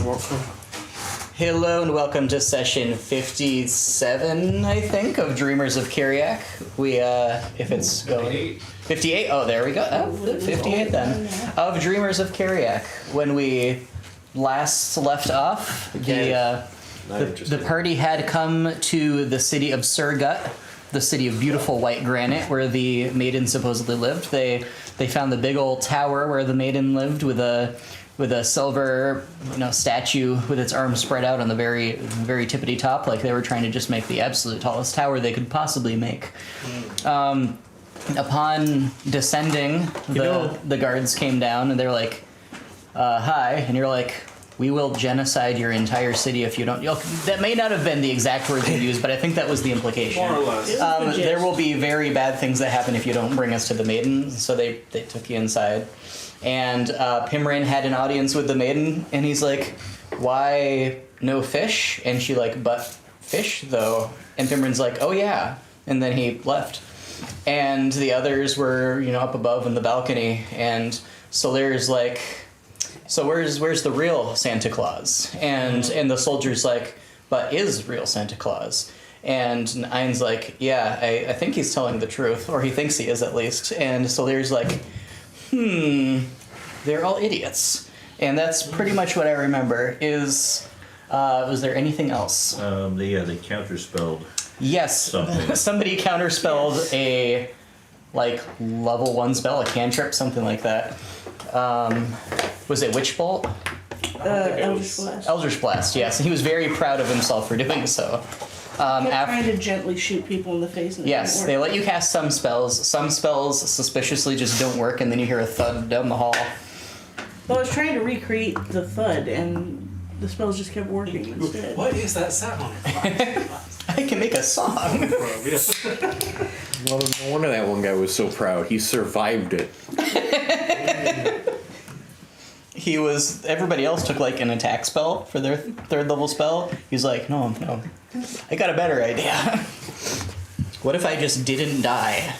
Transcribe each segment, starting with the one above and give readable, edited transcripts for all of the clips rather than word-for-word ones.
Welcome. Hello and welcome to session 57, I think, of Dreamers of Kiriak. We, if it's going... 58? Oh, there we go. Oh, 58 then. Of Dreamers of Kiriak. When we last left off, the party had come to the city of Surgut, the city of beautiful white granite, where the maiden supposedly lived. They found the big old tower where the maiden lived with a silver, statue with its arms spread out on the very tippity top, like they were trying to just make the absolute tallest tower they could possibly make. Upon descending, the guards came down and they're like, "Hi," and you're like, "We will genocide your entire city if you don't." That may not have been the exact words you used, but I think that was the implication. More or less. There will be very bad things that happen if you don't bring us to the maiden. So they took you inside. And Pimrin had an audience with the maiden, and he's like, "Why no fish?" And she like, "But fish, though." And Pimrin's like, "Oh, yeah." And then he left. And the others were, up above in the balcony, and Solaire's like, "So where's the real Santa Claus?" And the soldier's like, "But is real Santa Claus?" And Ein's like, "Yeah, I think he's telling the truth, or he thinks he is at least." And Solaire's like, they're all idiots. And that's pretty much what I remember. Was there anything else? They counterspelled. Yes, something. Somebody counterspelled a, level 1 spell, a cantrip, something like that. Was it Witch Bolt? Eldritch Blast. Eldritch Blast, yes. And he was very proud of himself for doing so. Trying to gently shoot people in the face. And Yes, they let you cast some spells. Some spells suspiciously just don't work, and then you hear a thud down the hall. Well, I was trying to recreate the thud, and the spells just kept working instead. What is that sound? I can make a song. Well, no wonder that one guy was so proud. He survived it. Everybody else took an attack spell for their 3rd level spell. He's like, no, I got a better idea. What if I just didn't die?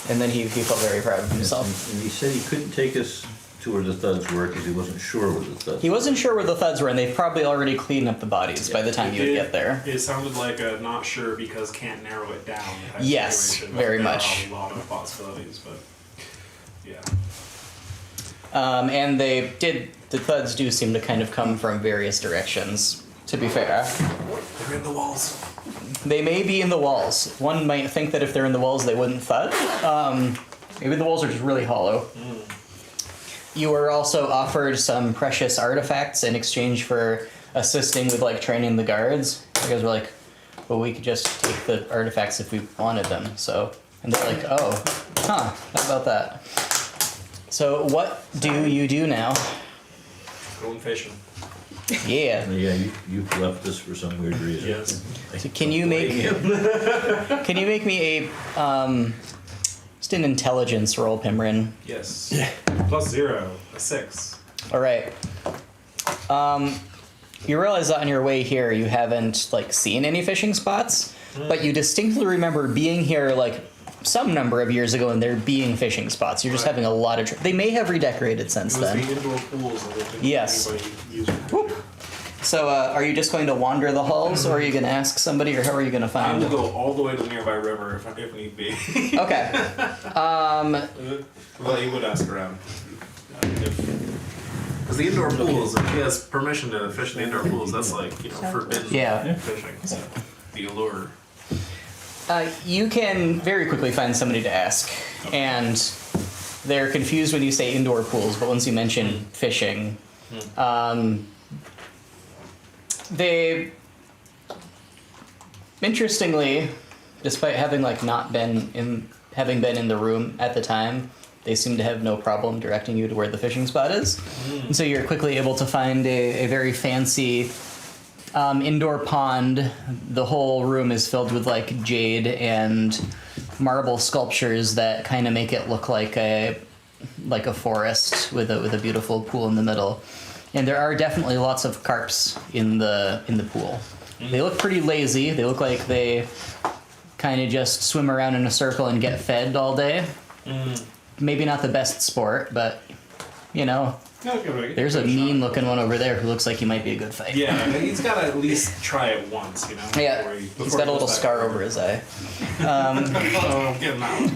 And then he felt very proud of himself. And he said he couldn't take us to where the thuds were because he wasn't sure where the thuds He wasn't sure where the thuds were, and they've probably already cleaned up the bodies by the time you would get there. It sounded like a not sure because can't narrow it down type Yes, situation. very There much. are a lot of possibilities, but yeah. And the thuds do seem to kind of come from various directions, to be fair. They're in the walls. They may be in the walls. One might think that if they're in the walls, they wouldn't thud. Maybe the walls are just really hollow. You were also offered some precious artifacts in exchange for assisting with, training the guards. You guys were like, well, we could just take the artifacts if we wanted them, so... And they're like, oh, how about that? So what do you do now? Going fishing. Yeah. Yeah, you left this for some weird reason. Yes. So can you make me a just an intelligence roll, Pimrin? Yes. +0, a 6. All right. You realize that on your way here you haven't seen any fishing spots, but you distinctly remember being here some number of years ago and there being fishing spots. You're just having a lot of... They may have redecorated since It was then. the indoor pools that didn't Yes. anybody use it. So are you just going to wander the halls, or are you going to ask somebody, or how are you going to I find will go all the way to the nearby river if need be. Okay. Well, he would ask around. Because the indoor pools, if he has permission to fish in the indoor pools, that's forbidden fishing. So the allure. You can very quickly find somebody to ask, and they're confused when you say indoor pools, but once you mention fishing, they, interestingly, despite having been in the room at the time, they seem to have no problem directing you to where the fishing spot is. And so you're quickly able to find a very fancy indoor pond. The whole room is filled with jade and marble sculptures that kind of make it look like a forest with a beautiful pool in the middle. And there are definitely lots of carps in the pool. They look pretty lazy. They look like they kind of just swim around in a circle and get fed all day. Maybe not the best sport, but Okay, There's a mean-looking one over there who looks like he might be a good fight. Yeah, and he's got to at least try it once, you know. Yeah, before he's before got he a little goes scar back. over his eye. Oh, get him out.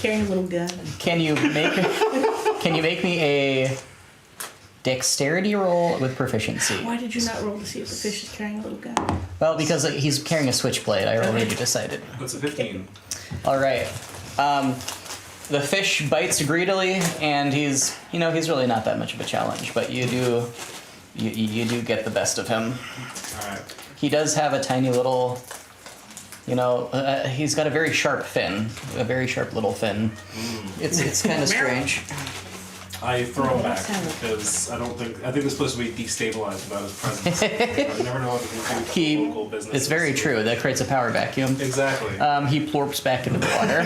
Carrying a little gun. Can you make me a dexterity roll with proficiency? Why did you not roll to see if the fish is carrying a little gun? Well, because he's carrying a switchblade. I already decided. What's a 15? All right. The fish bites greedily, and he's really not that much of a challenge, but you do get the best of him. All right. He does have a tiny little, he's got a very sharp fin, a very sharp little fin. It's kind of strange. I throw him back Sound. because I think they're supposed to be destabilized about his presence. I never know what to do with local business. It's very true. That creates a power vacuum. Exactly. He plorps back into the water.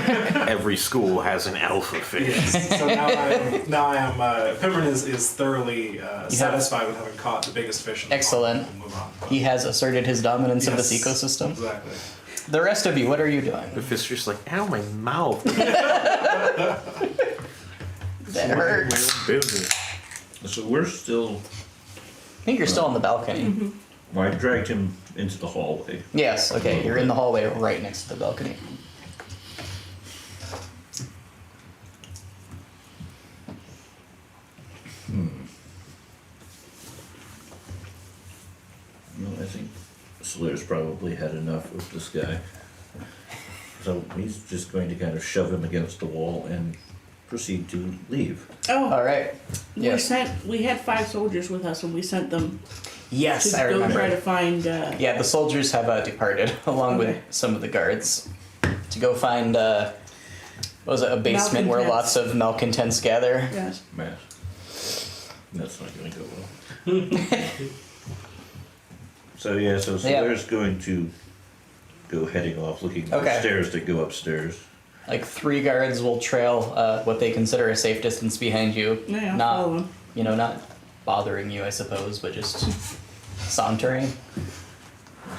Every school has an alpha fish. Yes. So now I am. Pimmerman is thoroughly satisfied with having caught the biggest fish. In the Excellent. pond. We'll move on. He has asserted his dominance of this Yes, ecosystem. Exactly. The rest of you, what are you doing? The fish just like, ow, my mouth. That hurt. Business. So we're still. I think you're still on the balcony. Well, I dragged him into the hallway. Yes, okay, you're in the hallway right next to the balcony. No, I think Slater's probably had enough of this guy. So he's just going to kind of shove him against the wall and proceed to leave. Oh, All right. Yes. we had 5 soldiers with us, and we sent them Yes, to I go remember. try to find. Yeah, the soldiers have departed along Okay. with some of the guards to go find. What was it, a basement where Malcontents. lots of malcontents gather? Yes. Mass. That's not going to go well. So yeah, so Slater's going to go heading off, looking for Okay. stairs to go upstairs. Like 3 guards will trail what they consider a safe distance behind you. Yeah, follow not them. not bothering you, I suppose, but just sauntering.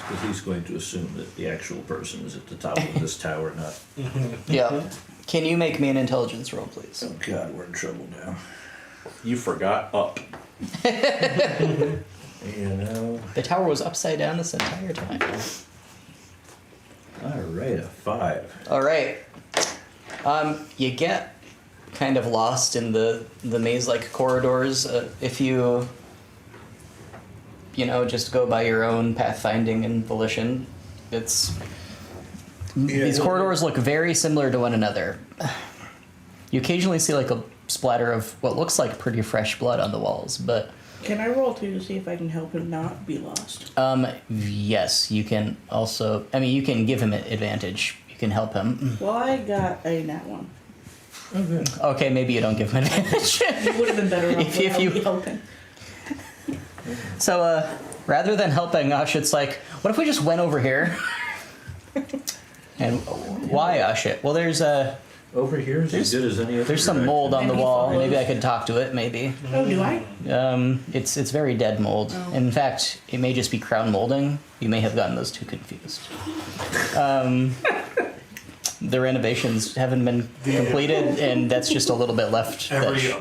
Because he's going to assume that the actual person is at the top of this tower, not. Yeah. Can you make me an intelligence roll, please? Oh God, we're in trouble now. You forgot up. You know. The tower was upside down this entire time. All right, a 5. All right. You get kind of lost in the maze-like corridors if you just go by your own pathfinding and volition. These corridors look very similar to one another. You occasionally see like a splatter of what looks like pretty fresh blood on the walls, but Can I roll 2 to see if I can help him not be lost? yes, you can also. I mean, you can give him an advantage. You can help him. Well, I got a nat 1. Okay, maybe you don't give him an advantage. It would have been better off If you- without me helping. So, rather than helping Ush, it's like, what if we just went over here? And why Ush it? Well, there's Over here is as good as any other. some mold on the Maybe wall. follows. Maybe I could talk to it. Maybe. Oh, do I? It's very dead mold. Oh. In fact, it may just be crown molding. You may have gotten those two confused. The renovations haven't been completed, and that's just a little bit left. Every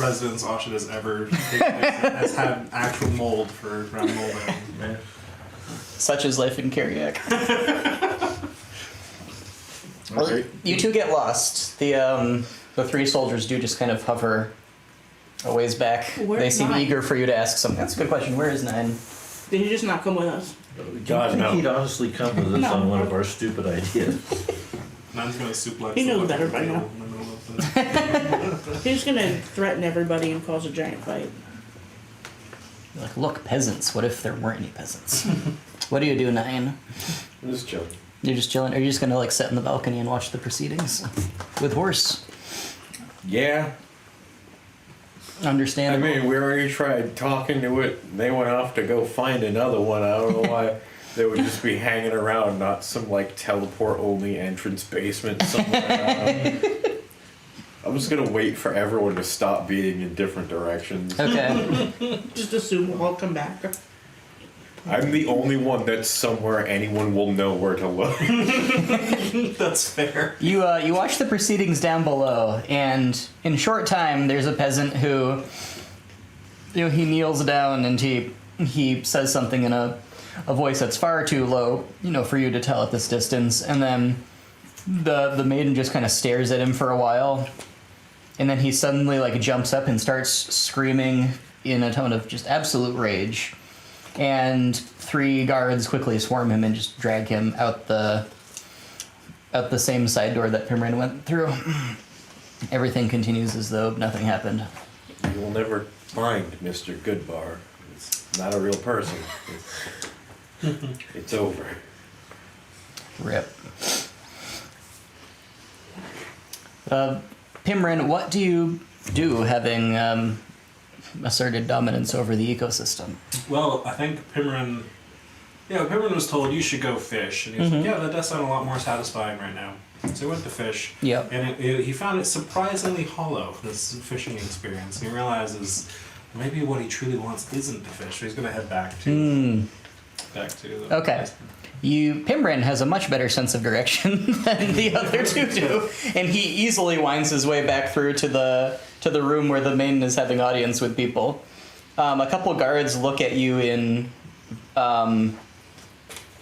residence Oshid has ever taken has had actual mold for ground molding. Man. Such is life in Kiriak. Well, Okay. you two get lost. The 3 soldiers do just kind of hover a ways back. Where's They seem 9? eager for you to ask something. That's a good question. Where is 9? Did he just not come with us? Do you think he'd honestly come with us No. on one of our stupid ideas? Man's gonna suplex. He knows the better fucking by now. table in the middle of the- He's gonna threaten everybody and cause a giant fight. You're like, look, peasants. What if there weren't any peasants? What do you do, 9? Just chill. You're just chilling? Are you just gonna like sit in the balcony and watch the proceedings? With horse. Yeah. I Understandable. mean, we already tried talking to it. They went off to go find another one. I don't know why they would just be hanging around, not some like teleport-only entrance basement somewhere. I'm just gonna wait for everyone to stop being in different directions. Okay. Just assume we'll all come back. I'm the only one that's somewhere anyone will know where to look. That's fair. You watch the proceedings down below, and in a short time, there's a peasant who he kneels down and he says something in a voice that's far too low, for you to tell at this distance, and then the maiden just kind of stares at him for a while, and then he suddenly jumps up and starts screaming in a tone of just absolute rage, and 3 guards quickly swarm him and just drag him out the same side door that Pimrin went through. Everything continues as though nothing happened. You will never find Mr. Goodbar. It's not a real person. It's over. Rip. Pimrin, what do you do having asserted dominance over the ecosystem? Well, I think Pimrin was told you should go fish, and he was like, yeah, that does sound a lot more satisfying right now. So he went to fish, Yep. and he found it surprisingly hollow, this fishing experience. And he realizes maybe what he truly wants isn't to fish, so he's going to head back to the Okay. Pimrin has a much better sense of direction than the other two do, and he easily winds his way back through to the room where the maiden is having audience with people. A couple guards look at you in.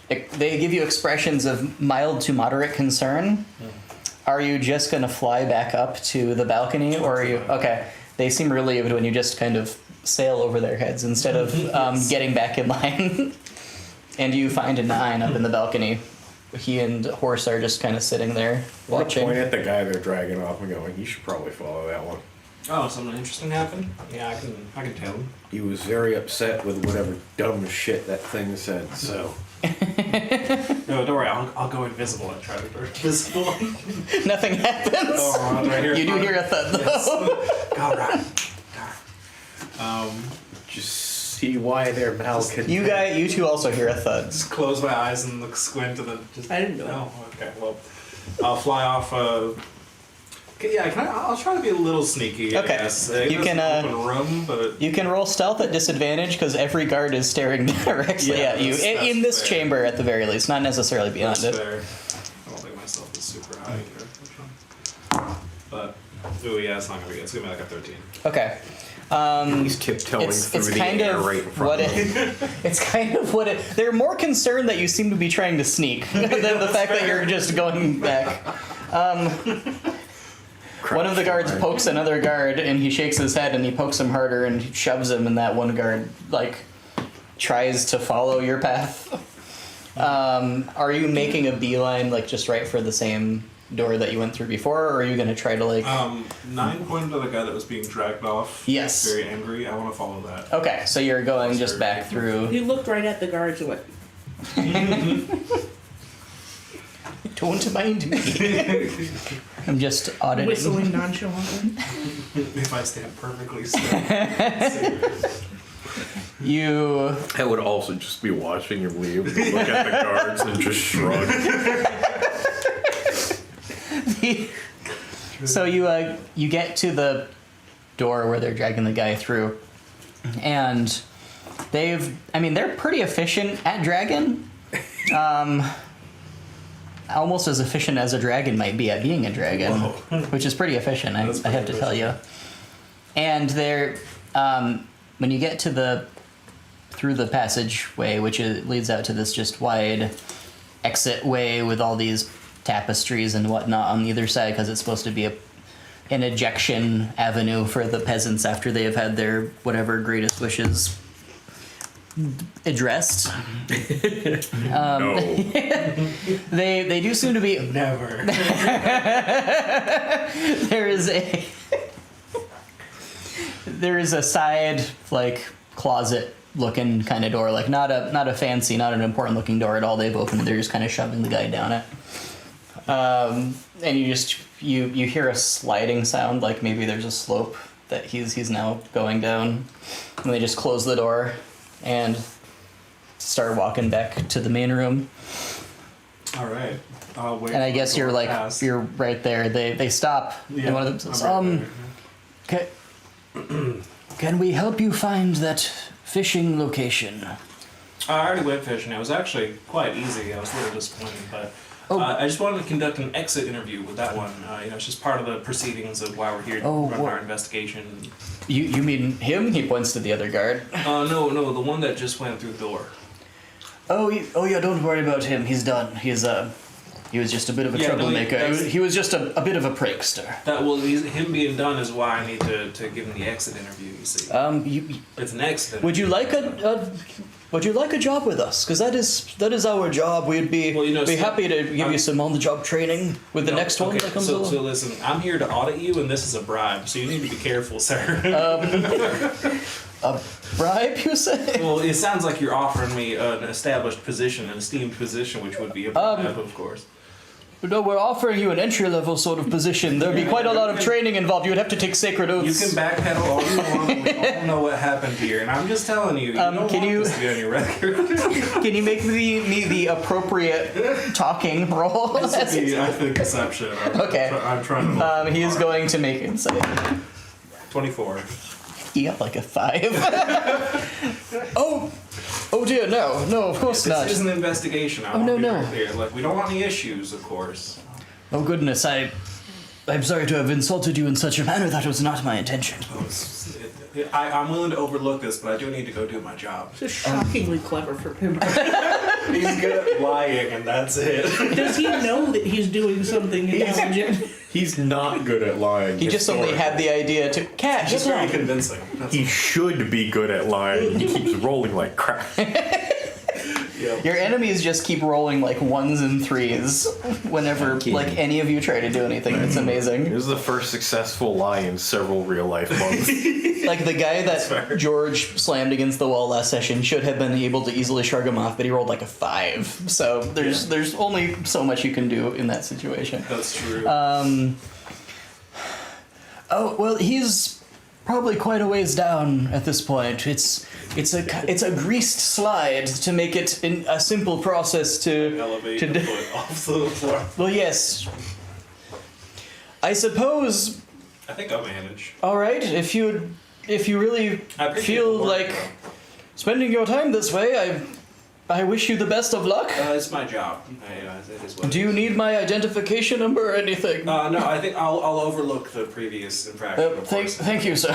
They give you expressions of mild to moderate concern. Are you just going to fly back up to the balcony, or are you okay? They seem relieved when you just kind of sail over their heads instead of getting back in line. And you find a 9 up in the balcony. He and Horse are just kind of sitting there watching. Point at the guy they're dragging off and going, you should probably follow that one. Oh, something interesting happened? Yeah, I can tell him. He was very upset with whatever dumb shit that thing said, so... No, don't worry, I'll go invisible and try to go invisible. Nothing happens. Oh, do I hear you do hear a thud, though. Yes. Go right. Just see why they're malcontent. You two also hear a thud. Just close my eyes and look squint and then just... I didn't know. Oh, okay, well, I'll fly off, I'll try to be a little sneaky, Okay. I guess. You can, open room, but... You can roll stealth at disadvantage because every guard is staring directly Yeah, at you. that's In this fair. chamber, at the very least, not necessarily beyond That's it. fair. I don't think myself is super high either. Which one? But, ooh, yeah, it's not gonna be good. It's gonna be like a 13. Okay. He's tiptoeing through It's the kind air of right in front what of him. it's kind of what it. They're more concerned that you seem to be trying to sneak than the fact that you're just going back. One of the guards pokes another guard, and he shakes his head, and he pokes him harder, and shoves him, and that one guard tries to follow your path. Are you making a beeline just right for the same door that you went through before, or are you going to try to 9 pointed to the guy that was being dragged off. Yes. Very angry. I want to follow that. Okay, so you're going just back through. He looked right at the guards and went, Don't mind me. I'm just auditing. whistling nonchalantly. If I stand perfectly still. You. I would also just be watching him leave, look at the guards, and just shrug. So you get to the door where they're dragging the guy through, and they're pretty efficient at dragon. Almost as efficient as a dragon might be at being a dragon, which is pretty efficient, I have to tell you. And they're when you get to through the passageway, which leads out to this just wide exit way with all these tapestries and whatnot on either side, because it's supposed to be an ejection avenue for the peasants after they have had their whatever greatest wishes addressed. No. They do seem to be. Never. There is a side closet looking kind of door, not a fancy, not an important looking door at all. They've opened it. They're just kind of shoving the guy down it. And you hear a sliding sound, like maybe there's a slope that he's now going down, and they just close the door and start walking back to the main room. All right. I'll wait. And I for guess the door you're to pass. you're right there. They stop, and one of them says, I'm right there. Can we help you find that fishing location? I already went fishing. It was actually quite easy. I was a little disappointed, but I just wanted to conduct an exit interview with that one. It's just part of the proceedings of why we're here to run our investigation. You mean him? He points to the other guard. No, the one that just went through the door. Oh yeah, don't worry about him. He's done. He was just a bit of a troublemaker. He was just a bit of a prankster. Him being done is why I need to give him the exit interview. You see. It's an exit. Would you like a job with us? Because that is our job. We'd be happy to give you some on-the-job training with the next one that comes along. So listen, I'm here to audit you, and this is a bribe, so you need to be careful, sir. A bribe, you say? Well, it sounds like you're offering me an established position, an esteemed position, which would be a bribe, of course. No, we're offering you an entry-level sort of position. There'd be quite a lot of training involved. You would have to take sacred oaths. You can backpedal all you want. We all know what happened here, and I'm just telling you. You don't want this to be on your record. Can you make me the appropriate talking roll? This would be, I think, deception. Okay. I'm trying to. He is going to make insight. 24. He got like a 5. Oh dear, no, of course not. This is an investigation. No. Clear. Like, we don't want any issues, of course. Oh goodness, I'm sorry to have insulted you in such a manner. That was not my intention. I'm willing to overlook this, but I do need to go do my job. Just shockingly clever for him. He's good at lying, and that's it. Does he know that he's doing something intelligent? He's not good at lying. He just only had the idea to catch. He's very convincing. He should be good at lying. He keeps rolling like crap. Yep. Your enemies just keep rolling like 1s and 3s whenever like any of you try to do anything. It's amazing. It was the first successful lie in several real life months. Like the guy that George slammed against the wall last session should have been able to easily shrug him off, but he rolled like a 5. So there's only so much you can do in that situation. That's true. Oh well, he's probably quite a ways down at this point. It's a greased slide to make it a simple process to elevate the foot off the floor. Well, yes. I suppose. I think I'll manage. All right, if you really feel like spending your time this way, I wish you the best of luck. It's my job. It is what Do you need my identification number or anything? No, I think I'll overlook the previous infraction. Thank you, sir.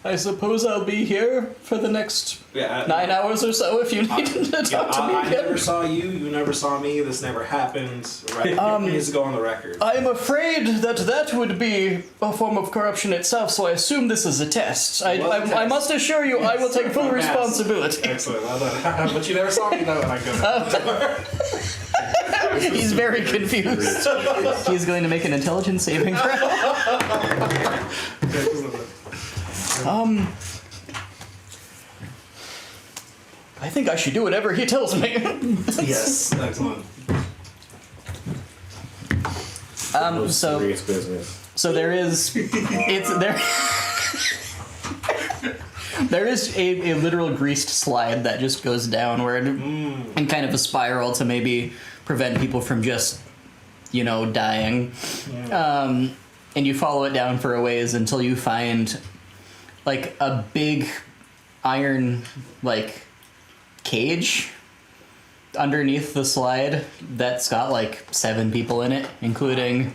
I suppose I'll be here for the next 9 hours or so if you need to talk to me I again. never saw you. You never saw me. This never happened. Right? It needs to go on the record. I'm afraid that would be a form of corruption itself, so I assume this is a test. I must assure you, I will take full responsibility. Excellent. Well done. But you never saw me though when I go. He's very confused. He's going to make an intelligence saving throw. I think I should do whatever he tells me. Yes. Excellent. Serious business. So there is there is a literal greased slide that just goes downward in kind of a spiral to maybe prevent people from just, dying. And you follow it down for a ways until you find like a big iron cage underneath the slide that's got like 7 people in it, including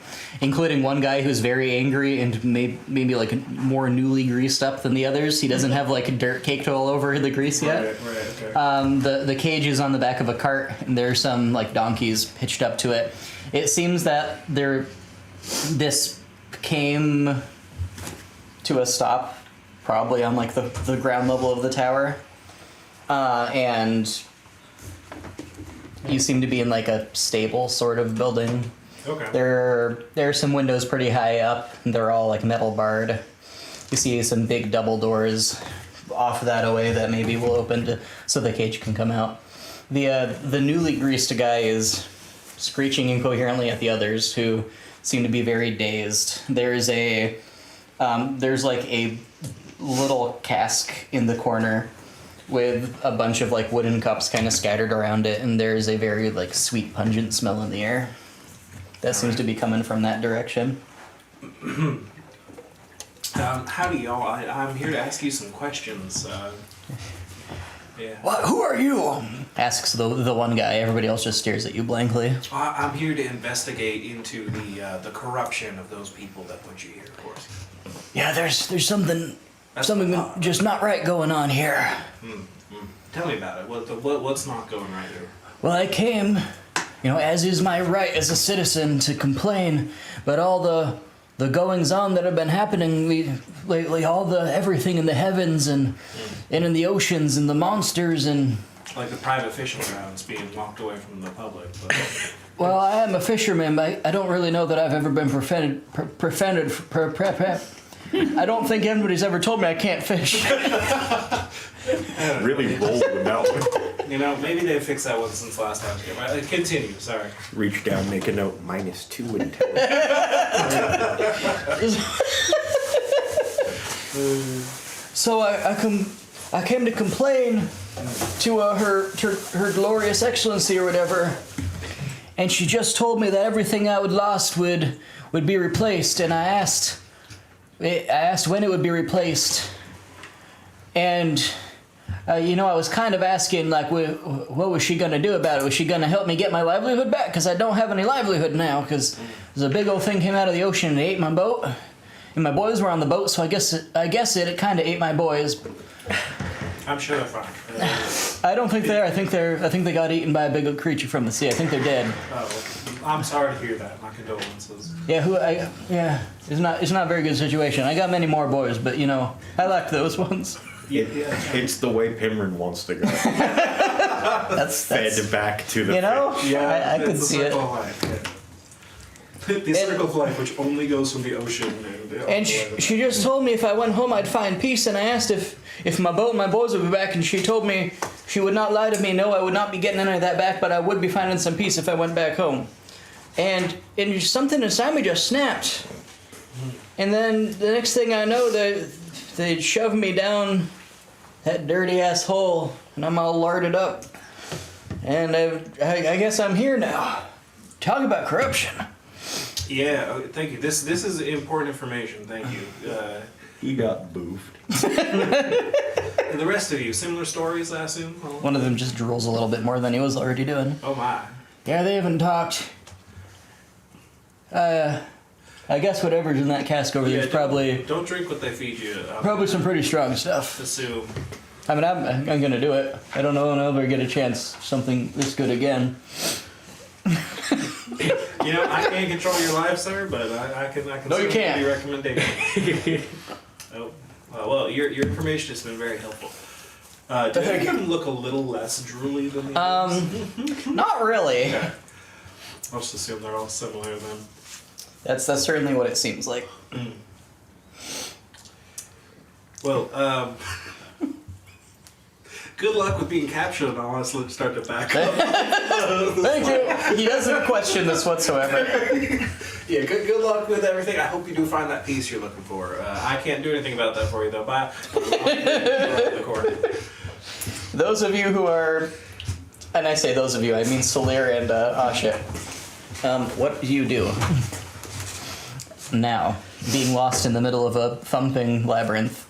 one guy who's very angry and maybe like more newly greased up than the others. He doesn't have like dirt caked all over the grease yet. Right, okay. The cage is on the back of a cart, and there are some like donkeys hitched up to it. It seems that this came to a stop probably on like the ground level of the tower, and you seem to be in like a stable sort of building. Okay. There are some windows pretty high up, and they're all like metal barred. You see some big double doors off that away that maybe will open so the cage can come out. The newly greased guy is screeching incoherently at the others, who seem to be very dazed. There's like a little cask in the corner with a bunch of like wooden cups kind of scattered around it, and there's a very like sweet pungent smell in the air that seems to be coming from that direction. Howdy, y'all. I'm here to ask you some questions. Yeah. What? Who are you? Asks the one guy. Everybody else just stares at you blankly. I'm here to investigate into the corruption of those people that put you here, of course. Yeah, there's something That's just not right going on here. Tell me about it. What's not going right here? Well, I came, as is my right as a citizen to complain, but all the goings on that have been happening lately, everything in the heavens and in the oceans and the monsters and. Like the private fishing grounds being locked away from the public. But Well, I am a fisherman, but I don't really know that I've ever been prevented. I don't think anybody's ever told me I can't fish. Really bold with that one. Maybe they fixed that one since last time. Right, continue. Sorry. Reach down, make a note. -2 intelligence. So I came to complain to her glorious excellency or whatever, and she just told me that everything I would lost would be replaced, and I asked when it would be replaced, and I was kind of asking like what was she gonna do about it? Was she gonna help me get my livelihood back? Because I don't have any livelihood now, because there's a big old thing came out of the ocean and it ate my boat. And my boys were on the boat, so I guess it kind of ate my boys. I'm sure they're fine. I don't think they are. I think they got eaten by a big creature from the sea. I think they're dead. Oh, I'm sorry to hear that. My condolences. Yeah, it's not a very good situation. I got many more boys, but I like those ones. It's the way Pimrin wants to go. That's Fed back to the fish. Yeah, I could it's see the it. circle of life. Yeah. The circle of life, which only goes from the ocean And she just told me if I went home I'd find peace, and I asked if my boat and my boys would be back, and she told me she would not lie to me. No, I would not be getting any of that back, but I would be finding some peace if I went back home. And something inside me just snapped. And then the next thing I know, they shoved me down that dirty ass hole, and I'm all larded up. And I guess I'm here now. Talk about corruption. Yeah, thank you. This is important information. Thank you. He got boofed. And the rest of you, similar stories, I assume? One of them just drools a little bit more than he was already doing. Oh my. Yeah, they haven't talked. I guess whatever's in that cask over there is probably Don't drink what they feed you. probably some pretty strong stuff. Assume. I mean, I'm gonna do it. I don't know when I'll ever get a chance something this good again. I can't control your life, sir, but I can. No, you can't. Give you recommendations. Oh, well, your information has been very helpful. Do any of them look a little less drooly than the others? Not really. Okay. I'll just assume they're all similar then. That's certainly what it seems like. Well, good luck with being captured, and I'll honestly start to back up. Thank you. He doesn't question this whatsoever. Yeah, good luck with everything. I hope you do find that peace you're looking for. I can't do anything about that for you, though. Bye. The court. Those of you who are, and I say those of you, I mean Solir and Asha. What do you do now, being lost in the middle of a thumping labyrinth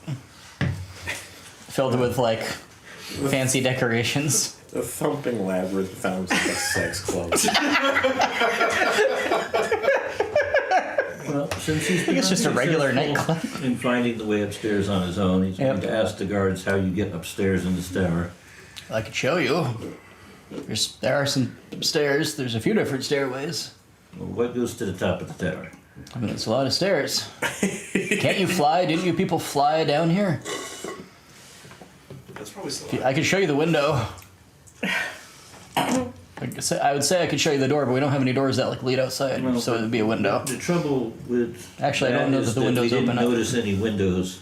filled with fancy decorations? The thumping labyrinth sounds like a sex club. Well, since he's think it's just a regular nightclub. in finding the way upstairs on his own, he's going Yep. to ask the guards how you get upstairs in this tower. I could show you. There are some stairs. There's a few different stairways. Well, what goes to the top of the tower? I mean, it's a lot of stairs. Can't you fly? Didn't you people fly down here? That's probably still. I could show you the window. I would say I could show you the door, but we don't have any doors that lead outside, Well, so it would be a window. The trouble with Actually, I don't know is that the windows we didn't open up. notice any windows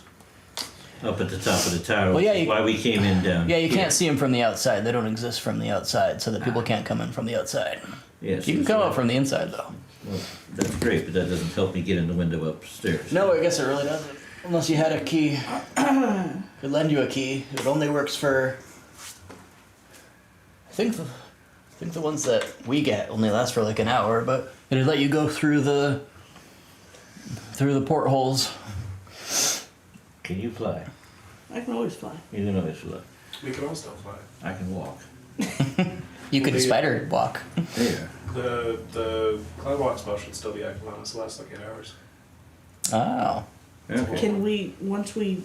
up at the top of the tower, Well, yeah, which is you- why we came in down. Yeah, you here. can't see them from the outside. They don't exist from the outside, so that people can't come in from the outside. Yes, You can so- come up from the inside, though. Well, that's great, but that doesn't help me get in the window upstairs. No, I guess it really doesn't. Unless you had a key. Could lend you a key. It only works for. I think the ones that we get only last for an hour, but it'd let you go through the portholes. Can you fly? I can always fly. You can always fly. We can all still fly. I can walk. You could spider walk. Yeah. The cloud walk spell should still be active on us the last like 8 hours. Oh. Okay. Can we, once we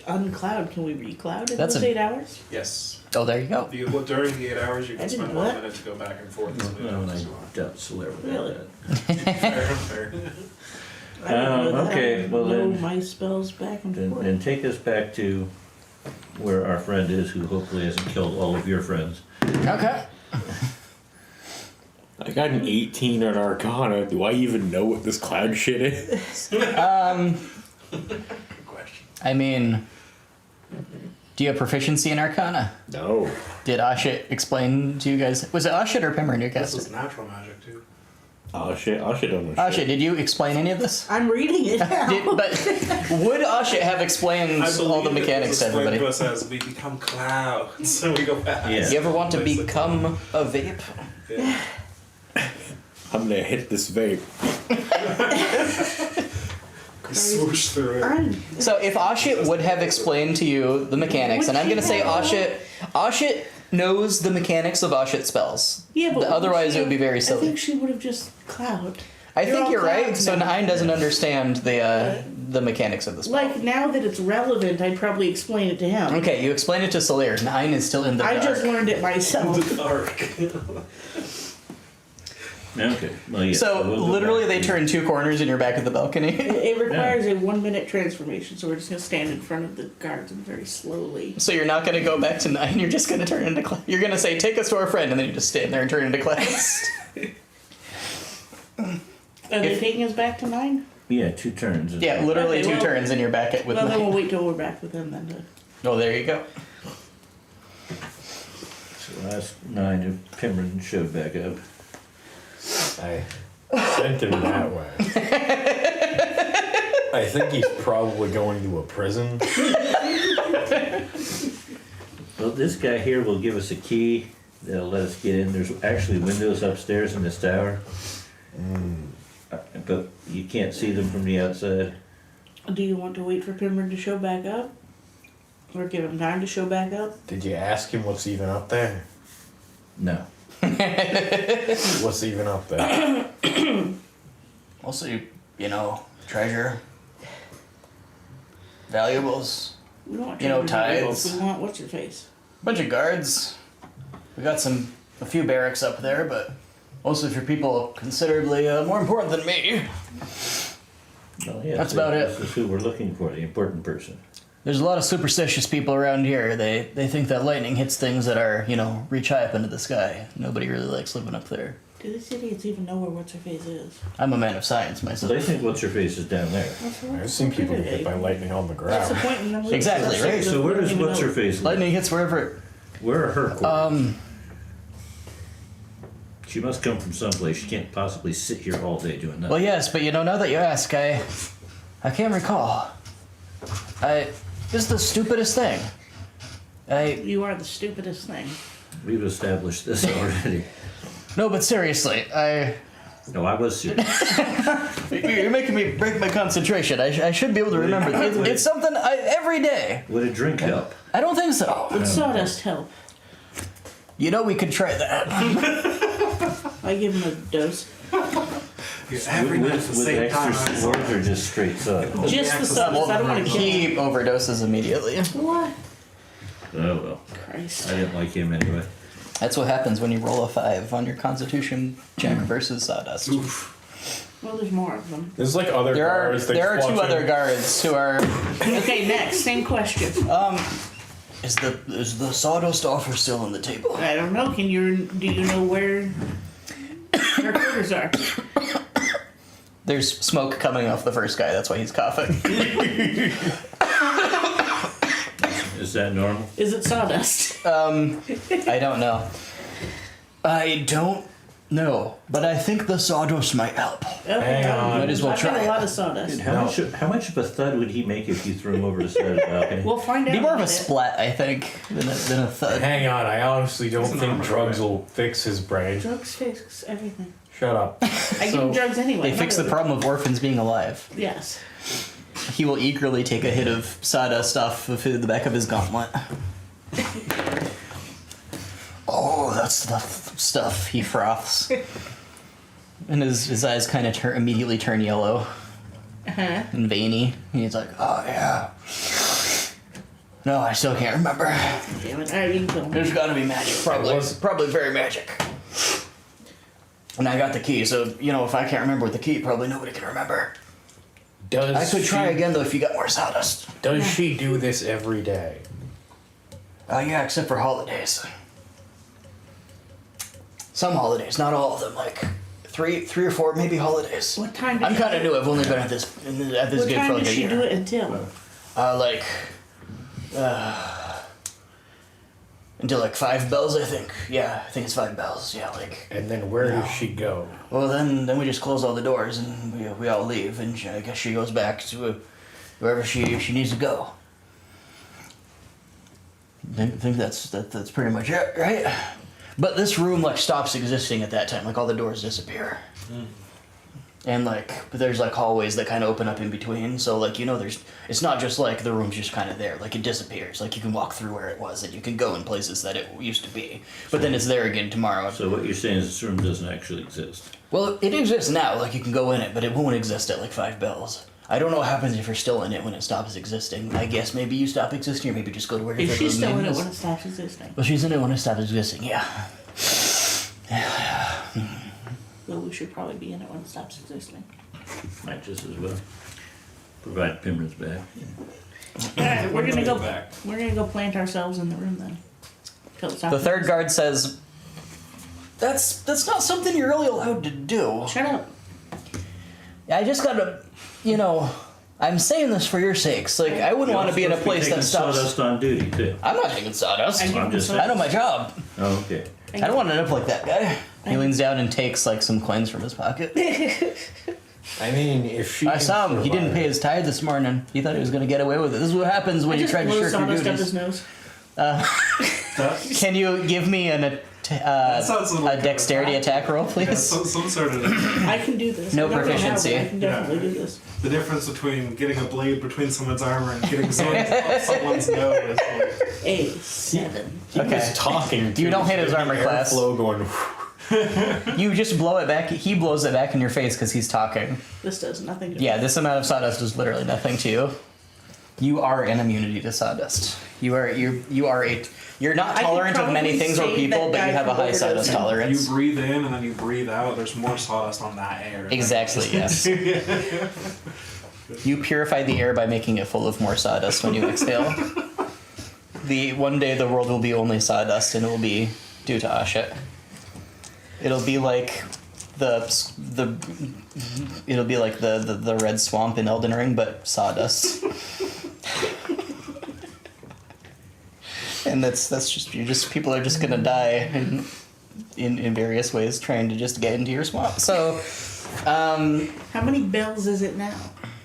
uncloud, can we recloud in That's those a- 8 hours? Yes. Oh, there you go. During the 8 hours, you I can didn't spend know 1 that. minute to go back and forth. Well, I doubt Solaire would Really? have that. Fair. I didn't know that. okay, I well know then- my spells back and forth. And take us back to where our friend is, who hopefully hasn't killed all of your friends. Okay. I got an 18 on Arcana. Do I even know what this cloud shit is? Good question. I mean, do you have proficiency in Arcana? No. Did Ashit explain to you guys? Was it Ashit or Pimmer who This cast is it? natural magic too. Oh shit, I should know Ashit, did you explain any of this? I'm reading it now. But would Ashit have explained all the mechanics to everybody? To us as we become clouds, so we go fast. Yeah. You ever want to become a vape? Yeah. I'm gonna hit this vape. Swoosh through it. So if Ashit would have explained to you the mechanics, and I'm going to say Ashit knows the mechanics of Ashit spells. Yeah, but Otherwise, it would be very I silly. think she would have just cloud. I think all you're right. clouds So now. Nine doesn't understand the mechanics of the spell. Like, now that it's relevant, I'd probably explain it to him. Okay, you explain it to Solaire. Nine is still in the I dark. just learned it myself. The dark. Okay. Well, yeah. So we'll go literally, back they to- turn 2 corners and you're back at the balcony. It requires a 1-minute transformation, so we're just gonna stand in front of the guards and very slowly. So you're not going to go back to 9. You're just going to turn into class. You're going to say, "Take us to our friend," and then you just stand there and turn into class. Are they taking us back to 9? Yeah, 2 turns. Yeah, literally Okay, 2 well- turns and you're back at with Well, then 9. we'll wait till we're back with them then. Oh, there you go. So last 9 of Pimrin showed back up. I sent him that way. I think he's probably going to a prison. Well, this guy here will give us a key that'll let us get in. There's actually windows upstairs in this tower. But you can't see them from the outside. Do you want to wait for Pimmer to show back up? Or give him time to show back up? Did you ask him what's even up there? No. What's even up there? Also, treasure, valuables, We don't want You know, valuables. tithes. We want what's your face? bunch of guards. We got a few barracks up there, but most of your people considerably more important than me. Well, yeah, That's about it. This is who we're looking for, the important person. There's a lot of superstitious people around here. They think that lightning hits things that are, reach high up into the sky. Nobody really likes living up there. Do these idiots even know where what's her face is? I'm a man of science So myself. they think what's her face is down there. I've seen people get hit by lightning on the What's the ground. point in them? Exactly, right. So where does what's her face live? Lightning hits wherever. Where are her quarters? She must come from someplace. She can't possibly sit here all day doing nothing. Well, yes, but now that you ask, I can't recall. This is the stupidest thing. You are the stupidest thing. We've established this already. No, but seriously, No, I was serious. you're making me break my concentration. I should be able to remember. It's something every day. Would a drink help? I don't think so. Would sawdust help? We could try that. I give him a dose. Every night at the With same time. extra swords or just straight sud? Just the sawdust. I don't want to kill him. He overdoses immediately. What? Oh well. Christ. I didn't like him anyway. That's what happens when you roll a 5 on your Constitution check versus sawdust. Well, there's more of them. There's like other There are guards that 2 watch other him. guards who are. Okay, next. Same question. Is the sawdust offer still on the table? I don't know. Do you know where our quarters are? There's smoke coming off the first guy. That's why he's coughing. Is that normal? Is it sawdust? I don't know. I don't know, but I think the sawdust might help. Okay. Hang on. Might as well I've got try a it. lot of sawdust. How much of a thud would he make if you threw him over the side of the balcony? We'll find out. Be more of a about it. splat, I think, than a thud. Hang on, I honestly don't It's think not drugs right. will fix his brain. Drugs fix everything. Shut up. I give him drugs anyway. They fix the problem of orphans being alive. Yes. He will eagerly take a hit of sawdust off of the back of his gauntlet. Oh, that's the stuff. He froths. And his eyes kind of immediately turn yellow Uh-huh. and veiny. And he's like, oh, yeah. No, I still can't remember. Damn it. Alright, you can kill him. There's gotta be magic. Probably very magic. And I got the key, so, you know, if I can't remember with the key, probably nobody can remember. Does I could try again, though, if you got more sawdust. Does she do this every day? Yeah, except for holidays. Some holidays, not all of them. Like three or four, maybe holidays. What time did I'm she- kind of new. I've only been at this What gig time for like did a she year. do it until? Until like 5 bells, I think. Yeah, I think it's 5 bells. Yeah, like. And then where does she go? Well, then we just close all the doors and we all leave, and I guess she goes back to wherever she needs to go. I think that's pretty much it, right? But this room like stops existing at that time. Like all the doors disappear. And like there's like hallways that kind of open up in between, so like, you know, it's not just like the room's just kind of there, like it disappears, like you can walk through where it was and you can go in places that it used to be, but then it's there again tomorrow. So what you're saying is this room doesn't actually exist. Well, it exists now, like you can go in it, but it won't exist at like 5 bells. I don't know what happens if you're still in it when it stops existing. I guess maybe you stop existing, or maybe just go to where If she's still in it is. when it stops existing. Well, she's in it when it stops existing, yeah. Well, we should probably be in it when it stops existing. Might just as well. Provide Pimmer's back. Alright, we're gonna go back. We're gonna go plant ourselves in the room then. Till it stops The third guard says, that's not something you're really allowed to do. Shut up. I just gotta, you know, I'm saying this for your sakes. Like, I wouldn't want to be in a place that stops. Sawdust on duty too. I'm not taking sawdust. I give I'm him just some- I know my job. Oh, okay. I don't want to end up like that guy. He leans down and takes like some coins from his pocket. I mean, if she. I can saw him. He didn't survive- pay his tithe this morning. He thought he was gonna get away with it. This is what happens when I you just try to blew shirk your sawdust up his duties. nose. That's, Can you give me sounds like a dexterity attack roll, yeah, please? some sort of. I can do this. No I don't know how, but proficiency. I can definitely do this. The difference between getting a blade between someone's armor and getting someone's up someone's nose is like, A 7. He Okay. was talking to You don't hit his armor class. Airflow going. You just blow it back. He blows it back in your face because he's talking. This does nothing to Yeah, me. this amount of sawdust is literally nothing to you. You are an immunity to sawdust. You're not I could tolerant of many probably things or save people, that but guy you have a from high sawdust overdosing. you tolerance. breathe in and then you breathe out. There's more sawdust on that air. Exactly, yes. You purify the air by making it full of more sawdust when you exhale. One day the world will be only sawdust, and it will be due to Ashet. It'll be like it'll be like the red swamp in Elden Ring, but sawdust. And that's just people are just gonna die in various ways trying to just get into your swamp. So, How many bells is it now?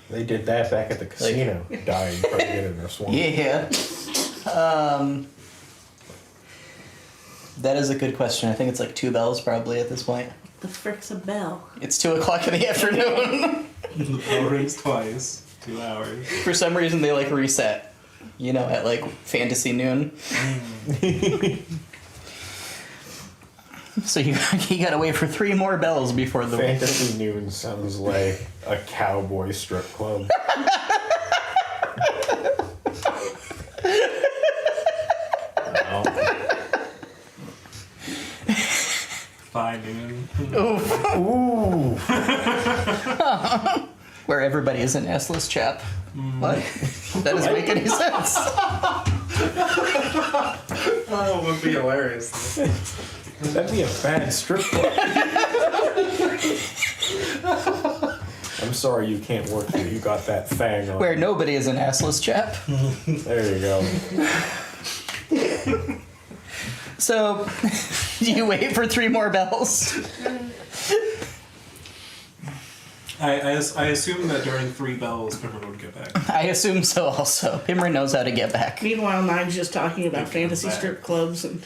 They did that back at the casino, dying trying to get in their swamp. yeah. That is a good question. I think it's like 2 bells probably at this point. The frick's a bell. It's 2 o'clock in the afternoon. The bell rings twice. 2 hours. For some reason they like reset. You know, at like fantasy noon. So you gotta wait for 3 more bells before the Fantasy Noon sounds like a cowboy strip club. By noon. Ooh. where everybody is an assless chap. What? That doesn't make any sense. Oh, it would be hilarious. That'd be a bad strip club. I'm sorry you can't work here. You got that fang on. Where nobody is an assless chap. There you go. So, you wait for 3 more bells. I assume that during 3 bells, Pimmer would get back. I assume so also. Pimmer knows how to get back. Meanwhile, Nine's just talking about fantasy strip clubs and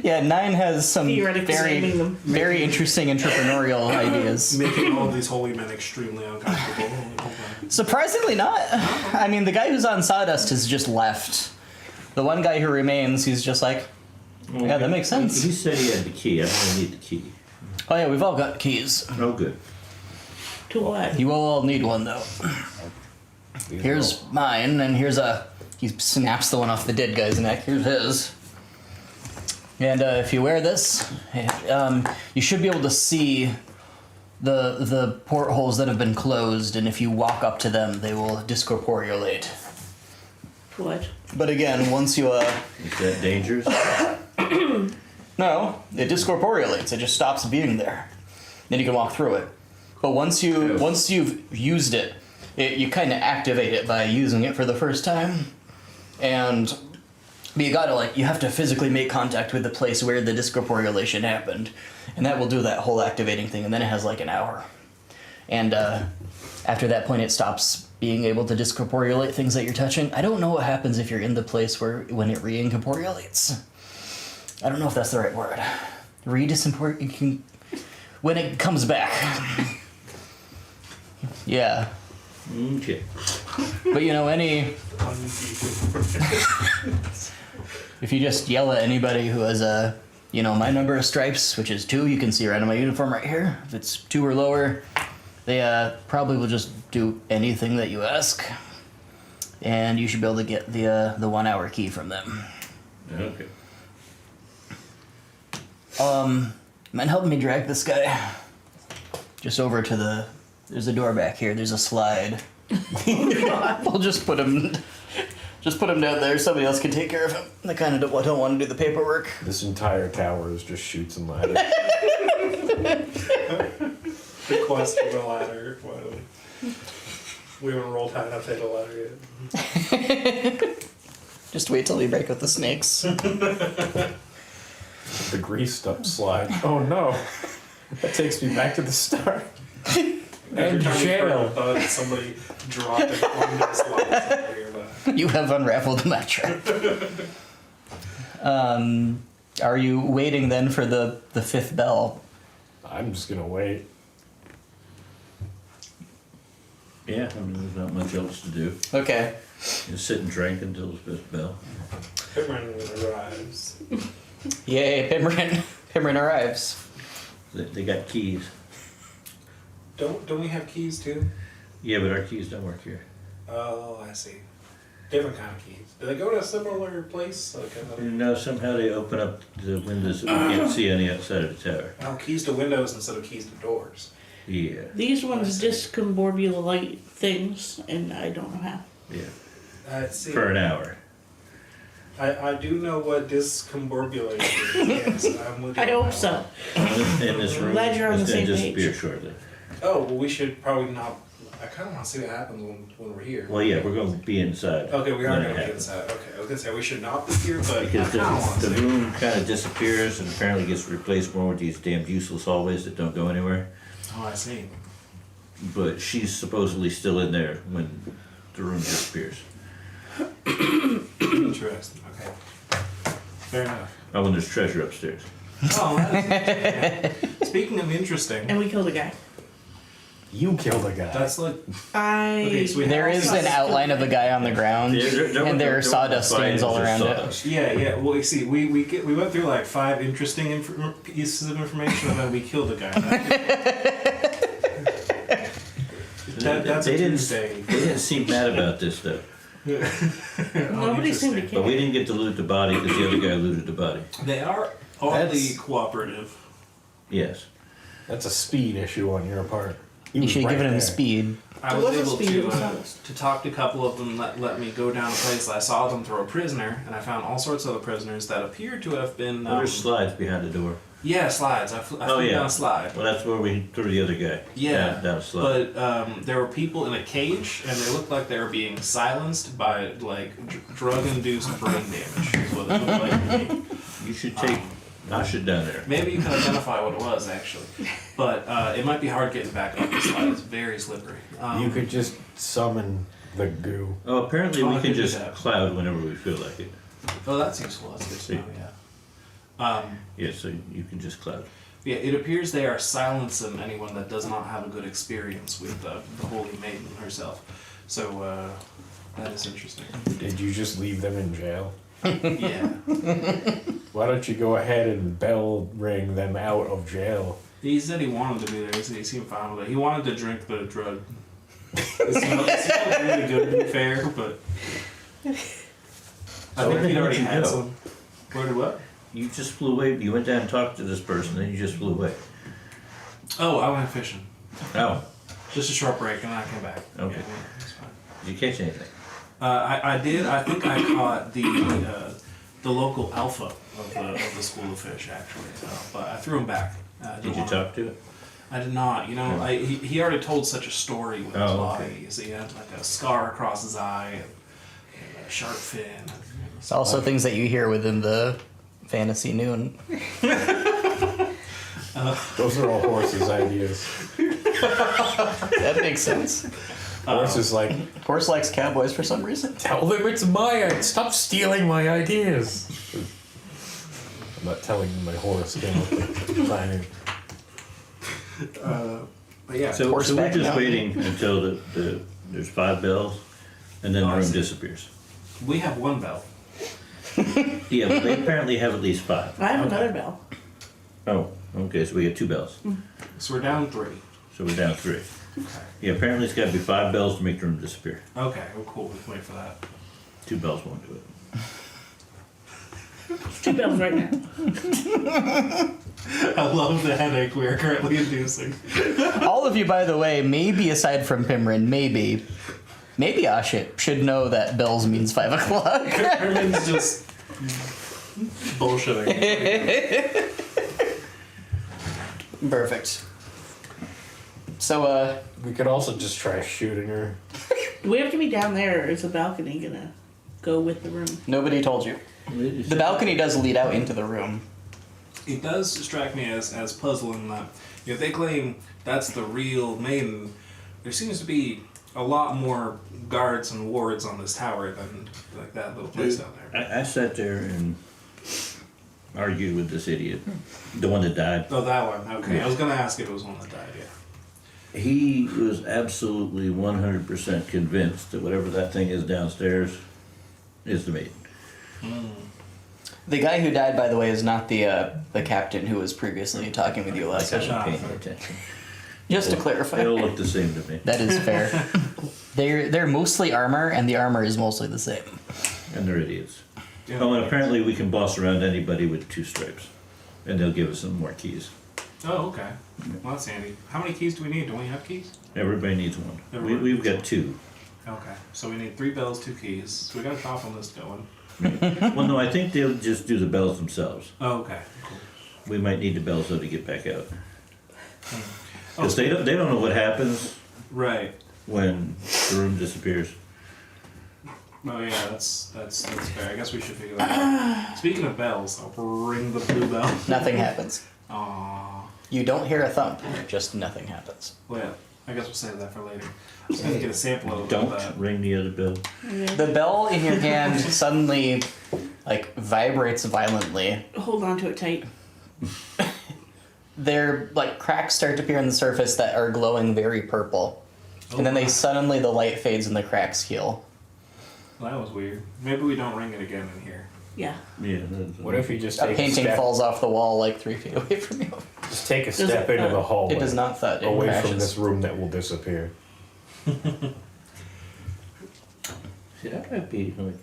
Yeah, 9 has some theoretically saving them. very interesting entrepreneurial ideas. Making all these holy men extremely uncomfortable. Surprisingly not. I mean, the guy who's on Sawdust has just left. The one guy who remains, he's just like, yeah, that makes sense. He said he had the key. I don't need the key. Oh yeah, we've all got keys. Oh, good. To what? You will all need one though. Here's mine, and here's a. He snaps the one off the dead guy's neck. Here's his. And if you wear this, you should be able to see the portholes that have been closed, and if you walk up to them, they will discorporealate. What? But again, once you Is that dangerous? no, it discorporealates. It just stops being there. Then you can walk through it. But once you've used it, you kind of activate it by using it for the first time, but you have to physically make contact with the place where the discorporealation happened, and that will do that whole activating thing, and then it has like an hour. And after that point, it stops being able to discorporealate things that you're touching. I don't know what happens if you're in the place when it re-incorporealates. I don't know if that's the right word. When it comes back. Yeah. Okay. But if you just yell at anybody who has my number of stripes, which is 2, you can see right on my uniform right here. If it's 2 or lower, they probably will just do anything that you ask. And you should be able to get the 1 hour key from them. Okay. Mind helping me drag this guy just over to there's a door back here. There's a slide. We'll just put him down there. Somebody else can take care of him. I kind of don't want to do the paperwork. This entire tower is just chutes and ladders. The quest for the ladder. We haven't rolled high enough to hit a ladder yet. Just wait till we break out the snakes. The greased up slide. Oh no. That takes me back to the start. Every And time you heard a jail. thud, somebody dropped it on the slides over your lap. You have unraveled my trap. Are you waiting then for the 5th bell? I'm just gonna wait. Yeah, I mean, there's not much else to do. Okay. Just sit and drink until the 5th bell. Pimran arrives. Yay, Pimran arrives. They got keys. Don't we have keys too? Yeah, but our keys don't work here. Oh, I see. Different kind of keys. Do they go to a similar place? Like You know, somehow they open up the windows that we can't see on the outside of the tower. keys to windows instead of keys to doors. Yeah, These ones I see. discombobulate things, and I don't know how. yeah. See. For an hour. I do know what discombobulation is. Yes, I'm with you. I hope so. In this room, Glad you're on it's the going to same disappear page. shortly. Oh, well, we should probably not. I kind of want to see what happens when we're here. Well, yeah, we're going to be inside. Okay, we are when going it to be happens. inside. Okay, I was going to say we should not be here, but Because I kind of want to the see. room kind of disappears and apparently gets replaced more with these damn useless hallways that don't go anywhere. Oh, I see. But she's supposedly still in there when the room disappears. Interesting. Okay. Fair enough. Oh, when there's treasure upstairs. Oh, that is interesting. Speaking of interesting, And we killed a guy. You killed a guy. that's like I. so we There have is all an outline of a guy on the ground, and there are sawdust stains all around it. Yeah. Well, you see, we went through like 5 interesting pieces of information, and then we killed a guy. That's They a didn't- Tuesday. They didn't seem mad about this though. Nobody seemed to Interesting. care. But we didn't get to loot the body because the other guy looted the body. They are oddly That's- cooperative. Yes. That's a speed issue on your part. You was should have right given him there. speed. I It was wasn't able speed, it was to sawdust. talk to a couple of them, let me go down a place. I saw them throw a prisoner, and I found all sorts of other prisoners that appeared to have been. There's slides behind the door. Yeah, slides. I flew down a slide. Well, that's where we threw the other guy. Yeah, down a slide. But there were people in a cage, and they looked like they were being silenced by like drug-induced brain damage. Is what it looked like to me. You should take Nasha down there. Maybe you can identify what it was actually, but it might be hard getting back up the slide. It's very slippery. You could just summon the goo. Oh, apparently Oh, I we can could do just that. cloud whenever we feel like it. Oh, that's useful. That's good to know. Yeah. Yeah, so you can just cloud. Yeah, it appears they are silencing anyone that does not have a good experience with the Holy Maiden herself. So that is interesting. Did you just leave them in jail? Yeah. Why don't you go ahead and bell ring them out of jail? He said he wanted to be there. He seemed fine with it. He wanted to drink the drug. It smelled really good, to be fair, but I think he'd already had some. Where did what? You just flew away. You went down and talked to this person, then you just flew away. Oh, I went fishing. Oh, Just a short break, and then I came back. Okay. Yeah, it's fine. did you catch anything? I did. I think I caught the local alpha of the school of fish actually, but I threw him back. Did you talk to it? I did not. You know, he already told such a story with his Oh, body. okay. So he had like a scar across his eye and a sharp fin. It's also things that you hear within the fantasy noon. Those are all horses' ideas. That makes sense. Horses like, Horse likes cowboys for some reason. tell them it's my stop stealing my ideas. I'm not telling them my horse came up with planning. But yeah. So we're Horseback just mountain. waiting until there's 5 bells, and then Oh, the I room see. disappears. We have one bell. Yeah, but they apparently have at least 5. I have another bell. Oh, okay, so we have 2 bells. So we're down 3. So we're down 3. Okay. Yeah, apparently it's got to be 5 bells to make the room disappear. Okay. Well, cool. We can wait for that. 2 bells won't do it. 2 bells right now. I love the headache we are currently inducing. All of you, by the way, maybe aside from Pimrin, maybe Ashit should know that bells means 5 o'clock. Everything's just bullshitting. Perfect. So, We could also just try shooting her. Do we have to be down there, or is the balcony gonna go with the room? nobody told you. The balcony does lead out into the room. It does strike me as puzzling that if they claim that's the real maiden, there seems to be a lot more guards and wards on this tower than like that little place down there. I sat there and argued with this idiot, the one that died. Oh, that one. Okay, I was gonna ask if it was one that died. Yeah. He was absolutely 100% convinced that whatever that thing is downstairs is the maiden. The guy who died, by the way, is not the captain who was previously talking with you last I session. wasn't paying attention. Just to clarify. They all look the same to me. That is fair. They're mostly armor, and the armor is mostly the same. And they're idiots. Yeah. Oh, and apparently we can boss around anybody with 2 stripes. And they'll give us some more keys. Oh, okay. Well, that's handy. How many keys do we need? Do we have keys? Everybody needs one. Everybody We've got 2. Okay. So we need 3 bells, 2 keys. So we got a shopping list going. Well, no, I think they'll just do the bells themselves. Oh, okay. Cool. We might need the bells though to get back out. Oh, Because they don't know what happens right. when the room disappears. Oh yeah, that's fair. I guess we should figure that out. Speaking of bells, I'll ring the blue bell. Nothing happens. Aww. You don't hear a thump. Just nothing happens. Well, yeah. I guess we'll save that for later. I was gonna get a sample of Don't that. ring the other bell. The bell in your hand suddenly, like, vibrates violently. Hold on to it tight. There, like, cracks start to appear on the surface that are glowing very purple. And then wow. suddenly the light fades and the cracks heal. Well, that was weird. Maybe we don't ring it again in here. Yeah. Yeah. What if you just A take painting a step, falls off the wall like 3 feet away from you. just take a Does step it- into the hallway. It does not thud. It away crashes. from this room that will disappear. See, that might be like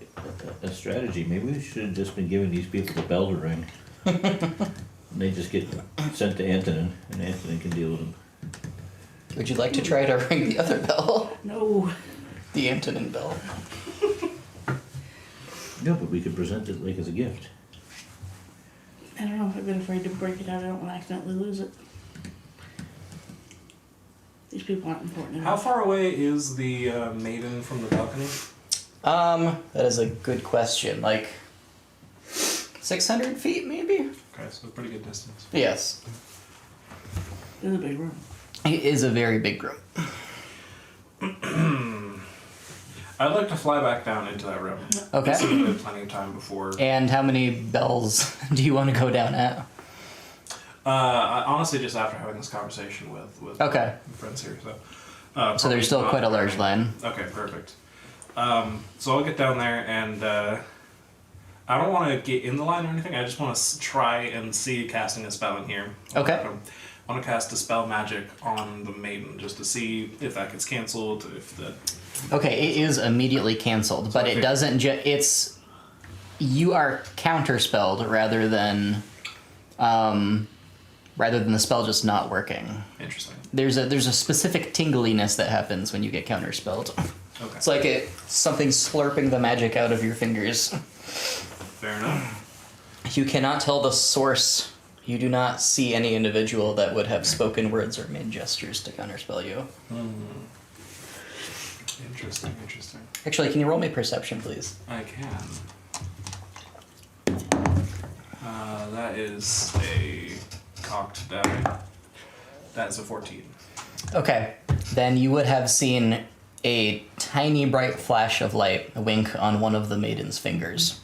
a strategy. Maybe we should have just been giving these people the bell to ring. And they just get sent to Antonin, and Antonin can deal with them. Would you like to try to ring the other bell? No. The Antonin bell. No, but we could present it like as a gift. I don't know. I've been afraid to break it out. I don't want to accidentally lose it. These people aren't important How enough. far away is the maiden from the balcony? That is a good question. Like 600 feet, maybe? Okay, so a pretty good distance. Yes. This is a big room. It is a very big room. I'd like to fly back down into that room. Okay. So we have plenty of time before. And how many bells do you want to go down at? Honestly, just after having this conversation with Okay. friends here, so. So there's still quite a large line. Okay, perfect. So I'll get down there and I don't want to get in the line or anything. I just want to try and see casting a spell in here. Okay. I want to cast a spell magic on the maiden just to see if that gets canceled. If the Okay, it is immediately canceled, but it Okay. doesn't. It's you are counterspelled rather than the spell just not working. interesting. There's a specific tingliness that happens when you get counterspelled. Okay. It's like something slurping the magic out of your fingers. Fair enough. You cannot tell the source. You do not see any individual that would have spoken words or made gestures to counterspell you. Interesting. Interesting. Actually, can you roll me perception, please? I can. That is a cocked die. That is a 14. Okay. Then you would have seen a tiny bright flash of light, a wink on one of the maiden's fingers.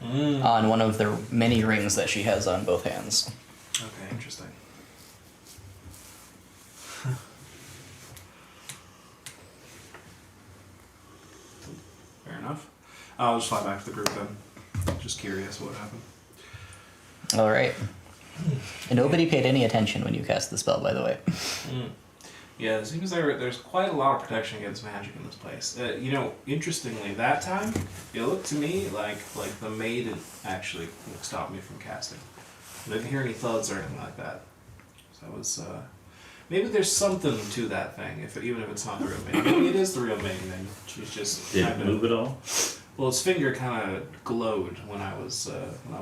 On one of the many rings that she has on both hands. Okay, interesting. Fair enough. I'll just fly back to the group then. Just curious what happened. All right. And nobody paid any attention when you cast the spell, by the way. Yeah, it seems there's quite a lot of protection against magic in this place. Interestingly, that time, it looked to me like the maiden actually stopped me from casting. I didn't hear any thuds or anything like that. So that was, maybe there's something to that thing, even if it's not the real maiden. Maybe it is the real maiden, and she's just Did it kinda- move at all? Well, his finger kind of glowed when I was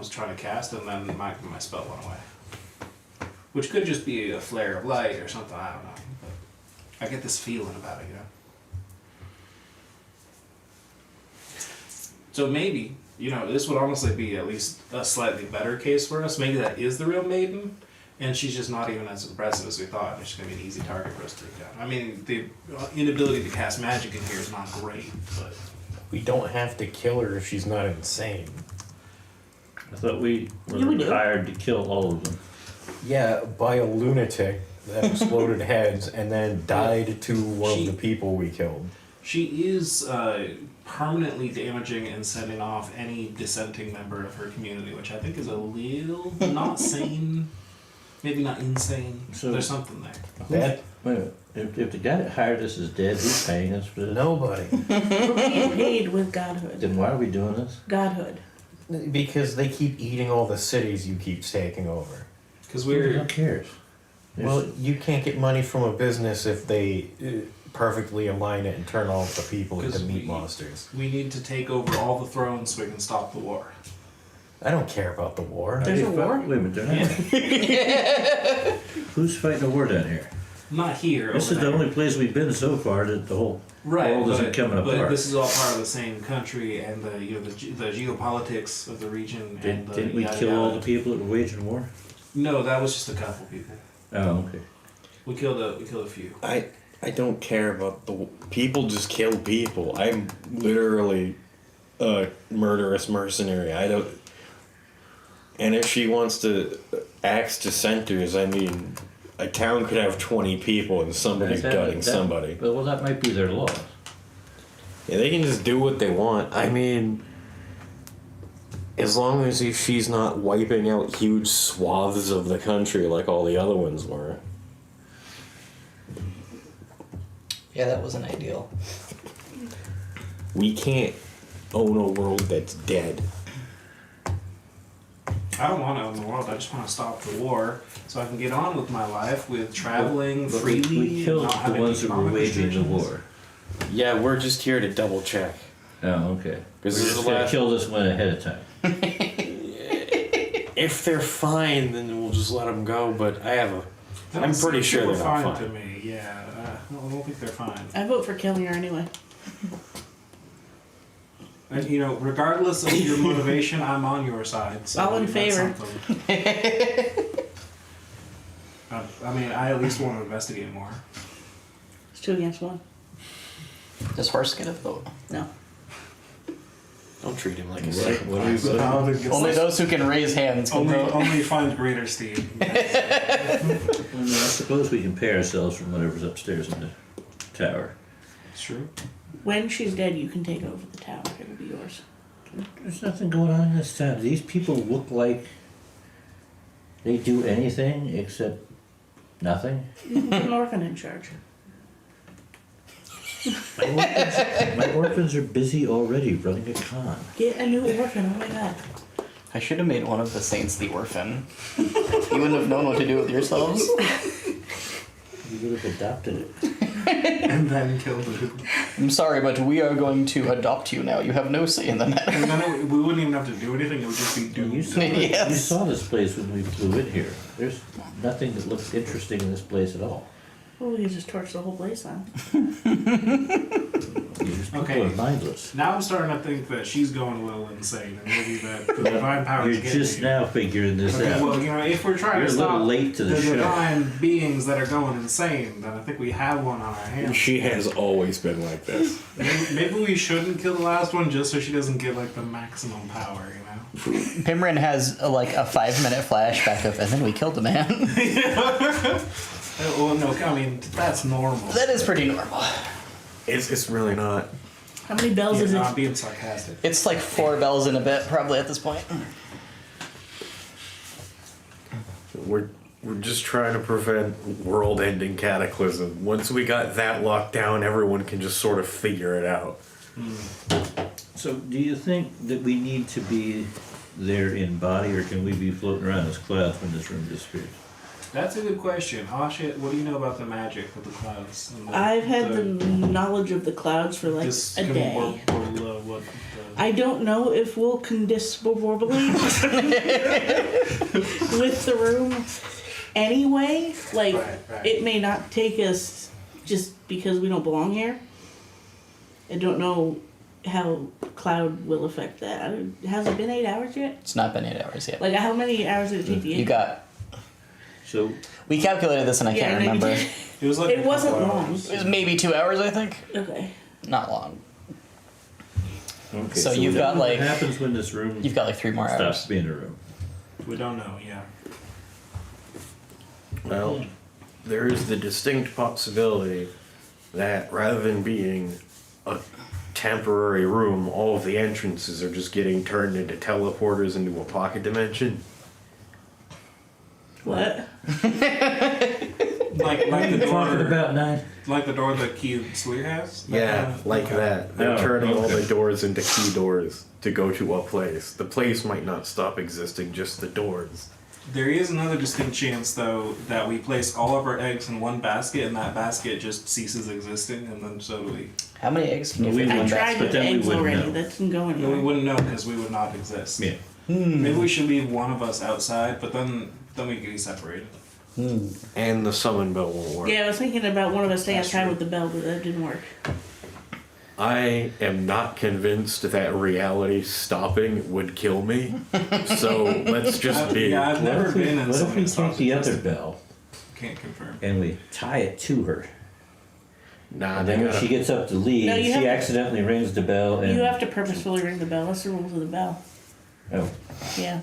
trying to cast, and then my spell went away. Which could just be a flare of light or something. I don't know. But I get this feeling about it, So maybe this would honestly be at least a slightly better case for us. Maybe that is the real maiden, and she's just not even as impressive as we thought. And she's gonna be an easy target for us to take down. I mean, the inability to cast magic in here is not great, but. We don't have to kill her if she's not insane. I thought we Yeah, we were do. hired to kill all of them. Yeah, by a lunatic that exploded heads and then died to one of She- the people we killed. She is permanently damaging and sending off any dissenting member of her community, which I think is a little not sane, maybe not insane. So- There's something there. That Wait a minute. If the guy that hired us is dead, who's paying us for this? nobody. We're being paid with godhood. Then why are we doing this? Godhood. Because they keep eating all the cities you keep taking over. Because Who we're cares? Well, you can't get money from a business if they perfectly align it and turn all the people into 'Cause meat we- monsters. we need to take over all the thrones so we can stop the war. I don't care about the war. There's a war? Wait a minute, they're not. Who's fighting a war down here? Not here. This over is the there. only place we've been so far that the whole right, world isn't coming but apart. this is all part of the same country and the geopolitics of the region. And Didn't we yada, kill all yada. the people that were waging war? No, that was just a couple people. Oh, okay. We killed a few. I don't care about the people. Just kill people. I'm literally a murderous mercenary. I don't. And if she wants to axe dissenters, I mean, a town could have 20 people and somebody's gutting somebody. Well, that might be their law. Yeah, they can just do what they want. I mean, as long as she's not wiping out huge swaths of the country like all the other ones were. Yeah, that wasn't ideal. We can't own a world that's dead. I don't want to own the world. I just want to stop the war so I can get on with my life with traveling But freely. we killed not the having ones that were economic waging the restrictions. war. Yeah, we're just here to double check. Oh, okay. This We're is just the gonna last- kill this one ahead of time. If they're fine, then we'll just let them go. But I'm pretty sure People they're not fine fine. to me. Yeah, I don't think they're fine. I vote for killing her anyway. And, regardless of your motivation, I'm on your side. So All in that's favor. something. I mean, I at least want to investigate more. It's 2 against 1. Does Horse get a vote? No. Don't treat him like a What second are you voting? Only those who can raise hands can vote. Only find greater Steve. Well, I suppose we can pay ourselves from whatever's upstairs in the tower. It's true. When she's dead, you can take over the tower. It'll be yours. There's nothing going on in this town. These people look like they do anything except nothing. You can put an orphan in charge. My orphans are busy already running a con. Get a new orphan, oh my god. I should have made one of the saints the orphan. You wouldn't have known what to do with yourselves. You would have adopted it. And then killed it. I'm sorry, but we are going to adopt you now. You have no say in the matter. And then we wouldn't even have to do anything, it would just be You doomed. saw, Yes. you saw this place when we flew in here. There's nothing that looks interesting in this place at all. Well, we could just torch the whole place on. These people Okay. are mindless. Now I'm starting to think that she's going a little insane, and maybe that the divine power is You're getting just you. now figuring this Okay, out. well, you know, if we're trying You're to a little stop late to the show. divine beings that are going insane, then I think we have one on our hands. She has always been like this. Maybe we shouldn't kill the last one just so she doesn't get like the maximum power, you know? Pimrin has like a 5-minute flashback of, and then we killed a man. Well, no, I mean that's normal. That is pretty normal. It's really not. How many bells Yeah, is no, it? I'm being sarcastic. It's like 4 bells in a bit, probably at this point. We're just trying to prevent world-ending cataclysm. Once we got that locked down, everyone can just sort of figure it out. So, do you think that we need to be there in body, or can we be floating around as clouds when this room disappears? That's a good question. Ashit, what do you know about the magic of the clouds? And I've had the knowledge of the clouds for like this a day. what I don't know if we'll condiscorbably with the room anyway. Like, Right, right. it may not take us just because we don't belong here. I don't know how cloud will affect that. Has it been 8 hours yet? It's not been 8 hours yet. Like, how many hours did it take to get You got. So, We calculated this and I Yeah, can't maybe remember. It was like It wasn't long. It was maybe 2 hours, I think. Okay. Not long. okay, So you've we got, don't know like- what happens when this room You've got like 3 more stops hours. being a room. We don't know, yeah. Well, there is the distinct possibility that rather than being a temporary room, all of the entrances are just getting turned into teleporters into a pocket dimension. What? Like the Talking door, about 9. like the door that Key Sawyer has. Yeah, like Okay. that. They're Oh, turning all okay. the doors into key doors to go to a place. The place might not stop existing, just the doors. There is another distinct chance, though, that we place all of our eggs in one basket, and that basket just ceases existing, and then so do we. How many eggs can you We fit in I one wouldn't- tried basket? but with then we eggs wouldn't already. know. That didn't go No, we anywhere. wouldn't know because we would not exist. Yeah. Maybe we should leave one of us outside, but then we could be separated. And the summon bell won't work. Yeah, I was thinking about one of us staying That's outside true. with the bell, but that didn't work. I am not convinced that reality stopping would kill me. So let's just be. Yeah, I've never been in What if someone we who take stops the other existing. bell Can't confirm. and we tie it to her? Nah, And they then when she gotta. gets up to leave, No, you she have to- accidentally rings the bell and... You have to purposefully ring the bell. That's the rules of the bell. Oh. Yeah.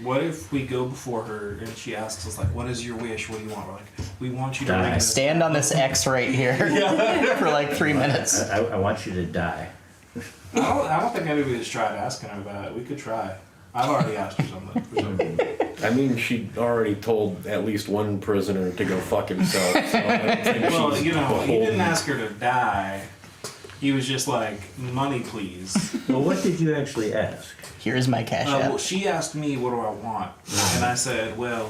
What if we go before her and she asks us, like, what is your wish? What do you want? We're like, we want you to Die. ring this Stand on this X right here for like 3 minutes. I want you to die. I don't think anybody's tried asking her about it. We could try. I've already asked her something. For something. I mean, she already told at least one prisoner to go fuck himself. So I don't think Well, she's you know, he beholden. didn't ask her to die. He was just like, money, please. Well, what did you actually ask? Here's my cash Well, app. she asked me, what do I want? And I said, well,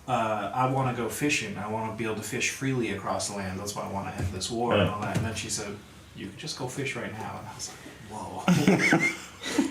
I want to go fishing. I want to be able to fish freely across the land. That's why I want to end this war and all that. And then she said, you can just go fish right now. And I was like, whoa.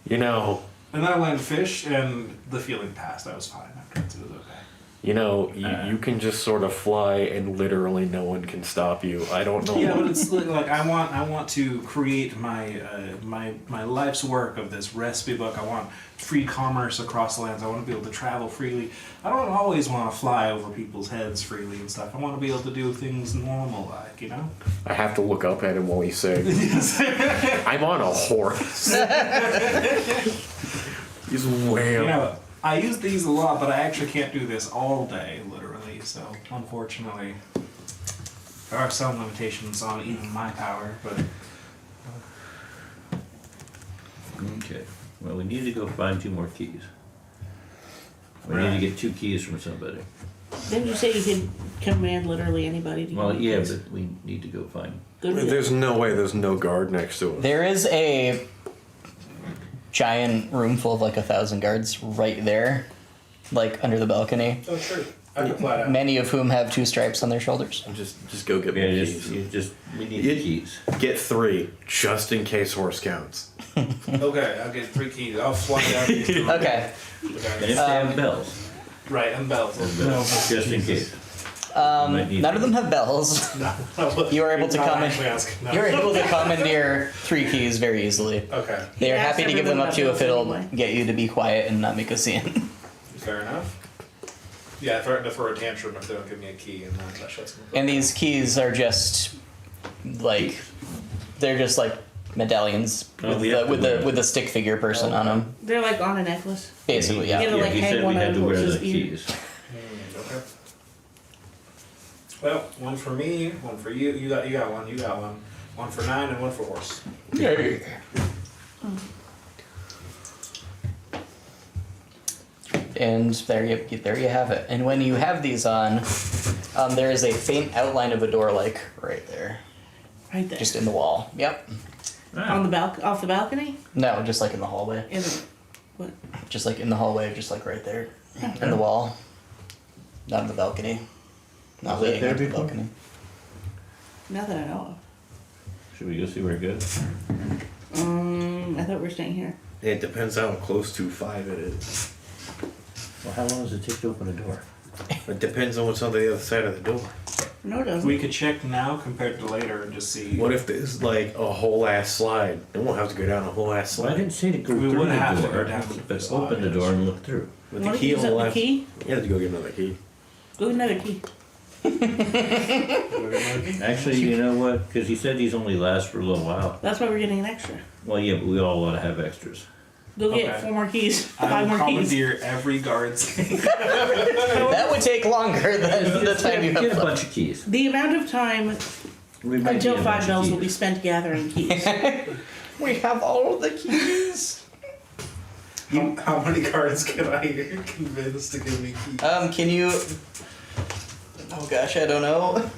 You know, And then I went and fished, and the feeling passed. I was fine afterwards. It was okay. you can just sort of fly, and literally no one can stop you. I don't know. Yeah, but it's like I want to create my my life's work of this recipe book. I want free commerce across the lands. I want to be able to travel freely. I don't always want to fly over people's heads freely and stuff. I want to be able to do things normal, like, you know. I have to look up at him while he's saying, "I'm on a horse." He's way You up. know, I use these a lot, but I actually can't do this all day, literally. So unfortunately, there are some limitations on even my power, but. Okay. Well, we need to go find 2 more keys. We need to get 2 keys from somebody. Didn't you say you could command literally anybody to Well, give you yeah, keys? but we need to go find. Good. There's no way there's no guard next to him. There is a giant room full of like 1,000 guards right there, like under the balcony. Oh, sure. I could flat out. Many of whom have 2 stripes on their shoulders. Just go get Yeah, more we need You- keys. Get 3, just in case horse counts. Okay, I'll get 3 keys. I'll swap it out. Okay. And if they have bells. Right, and bells. Just in case. Might need None of them have bells. No. You are able to Not come in. actually ask. No. You're able to commandeer 3 keys very easily. Okay, They are Yeah, happy to give them up to you if it'll get you to be quiet and not make a scene. fair enough. Yeah, I threaten to throw a tantrum if they don't give me a key, and that shuts them. And these keys are just like they're just like medallions Oh, with we the have to with the wear- with the stick figure person on them. They're like on a necklace. Basically, You yeah. gotta, like, he hang said one we on had a to wear the horse's ear. keys. Okay. Well, 1 for me, 1 for you. You got one. You got one. 1 for 9 and 1 for horse. And there you have it. And when you have these on, there is a faint outline of a door, like right there, Right there. just in the wall. Yep. on the off the balcony? No, just like in the hallway. In the, what? Just like in the hallway, just like right there, in the wall. Not in the balcony. Not Was that leading there into the before? balcony. Not that I know of. Should we go see where it goes? I thought we were staying here. It depends how close to 5 it is. Well, how long does it take to open a door? It depends on what's on the other side of the door. No, it doesn't. We could check now compared to later and just see. What if there's like a whole ass slide? Then we'll have to go down a whole ass Well, I slide. didn't say to go We through would the have to door, go down the but open the slide. door and look through. With Want the to key use on the up the left. key? You have to go get another key. Go get another key. Actually, you know what? Because he said these only last for a little while. That's why we're getting an extra. Well, yeah, but we all ought to have extras. Go get Okay. 4 more keys. I 5 will more keys. commandeer every guard's key. That would take longer than the time you Get a have. bunch of keys. The amount of time We might until need a 5 bunch of bells will be keys. spent gathering keys. We have all the keys. How many guards can I convince to give me keys? Can you? Oh gosh, I don't know.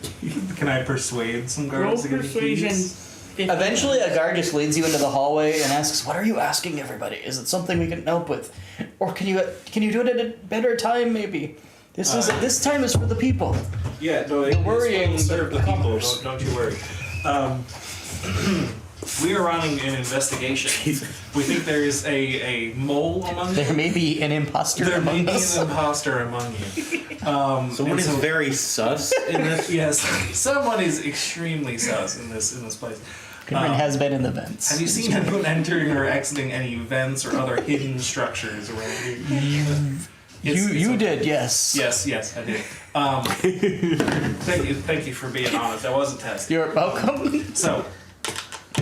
Can I persuade some Roll guards to give me persuasion. keys? 50. Eventually, a guard just leads you into the hallway and asks, "What are you asking everybody? Is it something we can help with, or can you do it at a better time? Maybe this time is for the people." Yeah, no, You're worrying will serve the the people. commerce. Don't you worry. We are running an investigation. We think there is a mole among There you. may be an imposter There may among be us. an imposter among you. Someone and is so- very sus in this. Yes, someone is extremely sus in this place. Conran has been in the vents. Have you seen anyone entering or exiting any vents or other hidden structures around here? You did, yes. Yes, I did. Thank you for being honest. That was a test. You're welcome. So,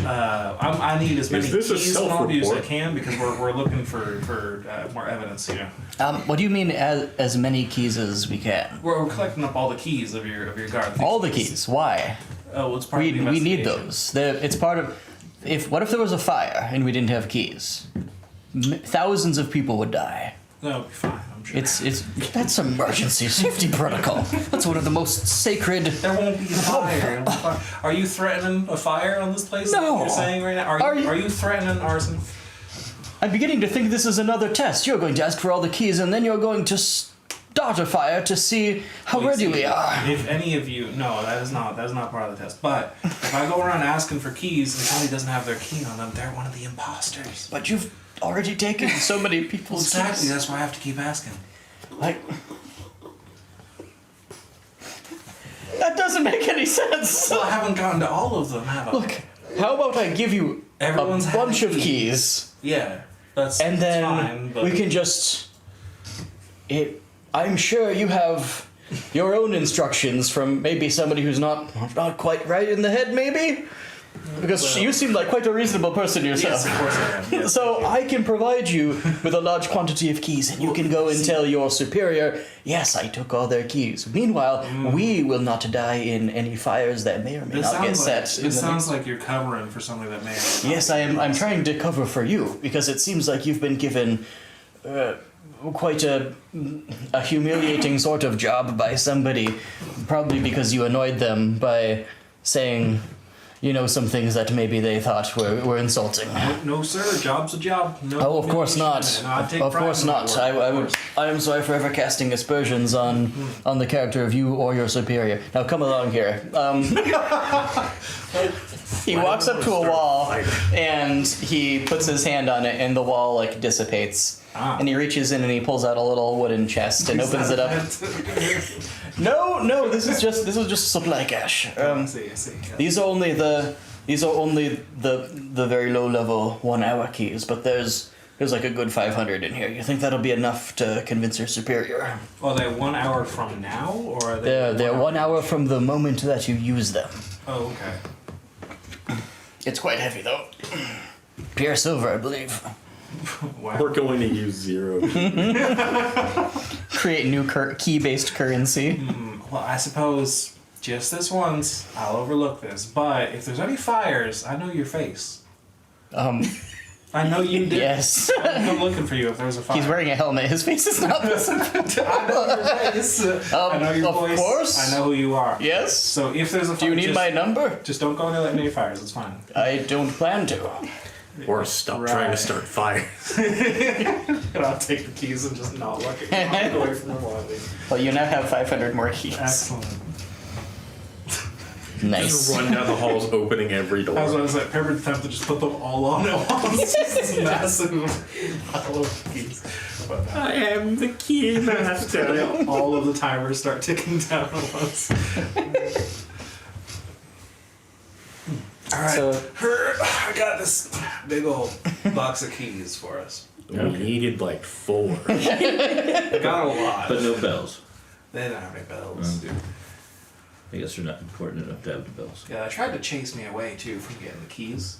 I need as many Is this a keys and all of you as I self-report? can because we're looking for more evidence here. What do you mean as many keys as we can? We're collecting up all the keys of your guard. All the keys. Why? Oh, well, it's part of the We need investigation. those. It's part of. What if there was a fire and we didn't have keys? Thousands of people would die. That'll be fine. I'm sure. It's that's emergency safety protocol. That's one of the most sacred. There won't be a fire. Are you threatening a fire on this place? No. Like you're saying right now. Are you threatening arson? I'm beginning to think this is another test. You're going to ask for all the keys, and then you're going to start a fire to see how ready we are. If any of you, no, that is not part of the test. But if I go around asking for keys and somebody doesn't have their key on them, they're one of the imposters. But you've already taken so many Well, people's exactly. keys. That's why I have to keep asking. Like, that doesn't make any sense. Well, I haven't gotten to all of them, have I? Look, how about I give you Everyone's a had bunch a of key. keys, Yeah, that's and then fine. But we can just. I'm sure you have your own instructions from maybe somebody who's not quite right in the head, maybe. Because you seem like quite a reasonable person yourself. Yes, of course I am. Yes, So thank you. I can provide you with a large quantity of keys, and you can go and tell your superior, yes, I took all their keys. Meanwhile, we will not die in any fires that may or may not get set. This sounds like you're covering for something that may. Yes, I'm trying to cover for you, because it seems like you've been given quite a humiliating sort of job by somebody, probably because you annoyed them by saying, some things that maybe they thought were insulting. No, sir. Job's a job. No, Oh, of no course not. shame in it. And I take Of pride course in my not. work, I of would. course. I am sorry for ever casting aspersions on the character of you or your superior. Now come along here. He walks up to a wall and he puts his hand on it, and the wall like dissipates. And he reaches in and he pulls out a little wooden chest and opens it up. No, this is just supply cash. I see. Yeah. These are only the very low level 1 hour keys, but there's like a good 500 in here. You think that'll be enough to convince your superior? Are they 1 hour from now, or are they? They're 1 hour from the moment that you use them. Oh, okay. It's quite heavy though. Pure silver, I believe. Wow. We're going to use 0. Create new key-based currency. Well, I suppose just this once, I'll overlook this. But if there's any fires, I know your face. I know you did. Yes. I'll come looking for you if there's a fire. He's wearing a helmet. His face is not visible. I know your face. I know your of voice. course. I know who you are. Yes. So if there's a fire, Do you need my number? Just don't go near any fires. It's fine. I don't plan to. Or stop Right. trying to start fires. And I'll take the keys and just not look at you. I'll go away from the lobby. Well, you now have 500 more keys. Excellent. Nice. Just run down the halls, opening every door. I was like, Pepper's tempted to just put them all on at once. Just this massive pile of keys. But I am the key master. all of the timers start ticking down at once. Alright. So- I got this big old box of keys for us. We needed like 4. I got a lot. But no bells. They didn't have any bells. I guess they're not important enough to have the bells. Yeah, they tried to chase me away too from getting the keys.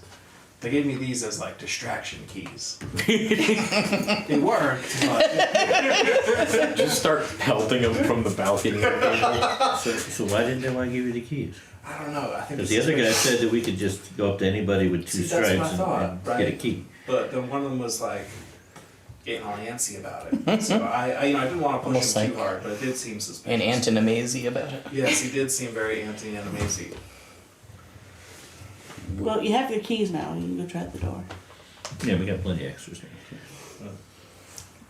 They gave me these as like distraction keys. It worked, but Just start pelting them from the balcony. So why didn't they want to give you the keys? I don't know. I think Because it's the other guy suspicious. said that we could just go up to anybody with 2 See, that's stripes my thought, and right? get a key. But then one of them was like getting all antsy about it. So I didn't want to push Almost him like too hard, but it did seem suspicious. And antinomazy about it. Yes, he did seem very anti-animacy. Well, you have your keys now. You can go try the door. Yeah, we got plenty of extras here.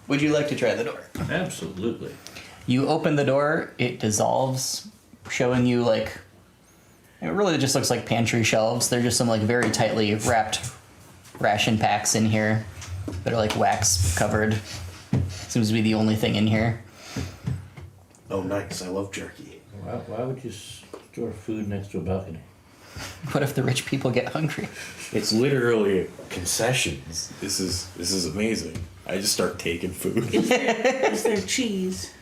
Would you like to try the door? Absolutely. You open the door, it dissolves, showing you like, it really just looks like pantry shelves. They're just some like very tightly wrapped ration packs in here that are like wax covered. Seems to be the only thing in here. Oh, nice. I love jerky. Why would you store food next to a balcony? What if the rich people get hungry? It's literally concessions. This is amazing. I just start taking food. Is there cheese?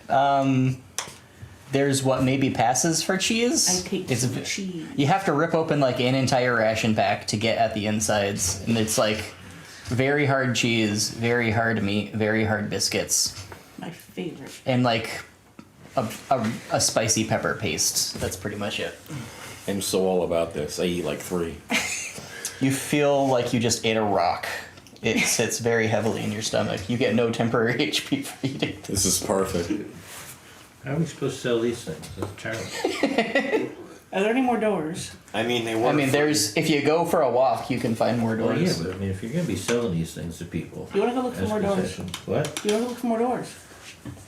There's what maybe passes for cheese. I take It's some cheese. You have to rip open like an entire ration pack to get at the insides, and it's like very hard cheese, very hard meat, very hard biscuits, My favorite. and like a spicy pepper paste. That's pretty much it. I'm so all about this. I eat like 3. You feel like you just ate a rock. It sits very heavily in your stomach. You get no temporary HP for eating. This is perfect. How are we supposed to sell these things? That's terrible. Are there any more doors? I mean, they I work. mean, if you go for a walk, you can find more Well, yeah, doors. but I mean, if you're going to be selling these things to people, You want to go look for as more doors? concessions, what? You want to look for more doors?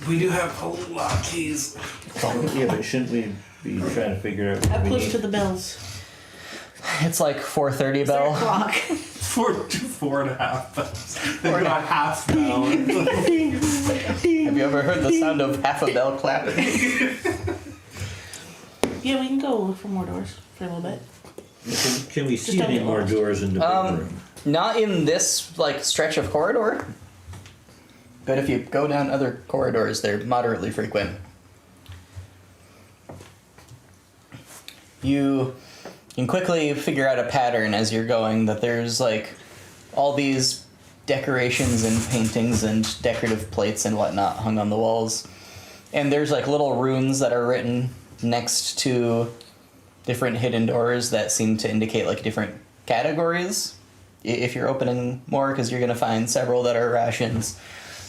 We do have a lot of keys. Yeah, but shouldn't we be trying to figure out How what we close need? to the bells? It's like 4:30 Is there a bell. clock? 4.5 bells. They've got half bell. Have you ever heard the sound of half a bell clapping? Yeah, we can go look for more doors for a little bit. Can we see don't any get more lost. doors in the big room? Not in this like stretch of corridor, but if you go down other corridors, they're moderately frequent. You You can quickly figure out a pattern as you're going, that there's like all these decorations and paintings and decorative plates and whatnot hung on the walls. And there's like little runes that are written next to different hidden doors that seem to indicate like different categories. If you're opening more, because you're going to find several that are rations.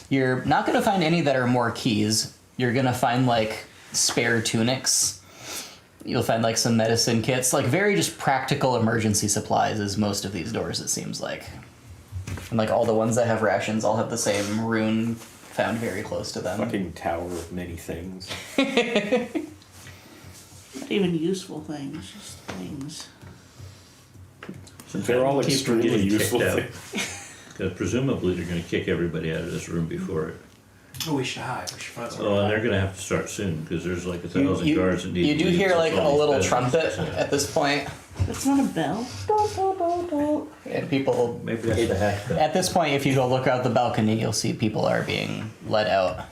You're not going to find any that are more keys. You're going to find like spare tunics. You'll find like some medicine kits, like very just practical emergency supplies is most of these doors, it seems like. And like all the ones that have rations all have the same rune found very close to them. Fucking tower of many things. Not even useful things, just things. They're all Keep from extremely getting kicked useful out. things. Because presumably they're going to kick everybody out of this room before it. Oh, we should hide. We should find somewhere. Oh, and to they're hide. going to have to start soon because there's like 1,000 guards that need you to do leave hear with like a all these little peasants. trumpet Yeah. at this point, That's not a bell. and people. Maybe that's the hack bell. At this point, if you go look out the balcony, you'll see people are being let out.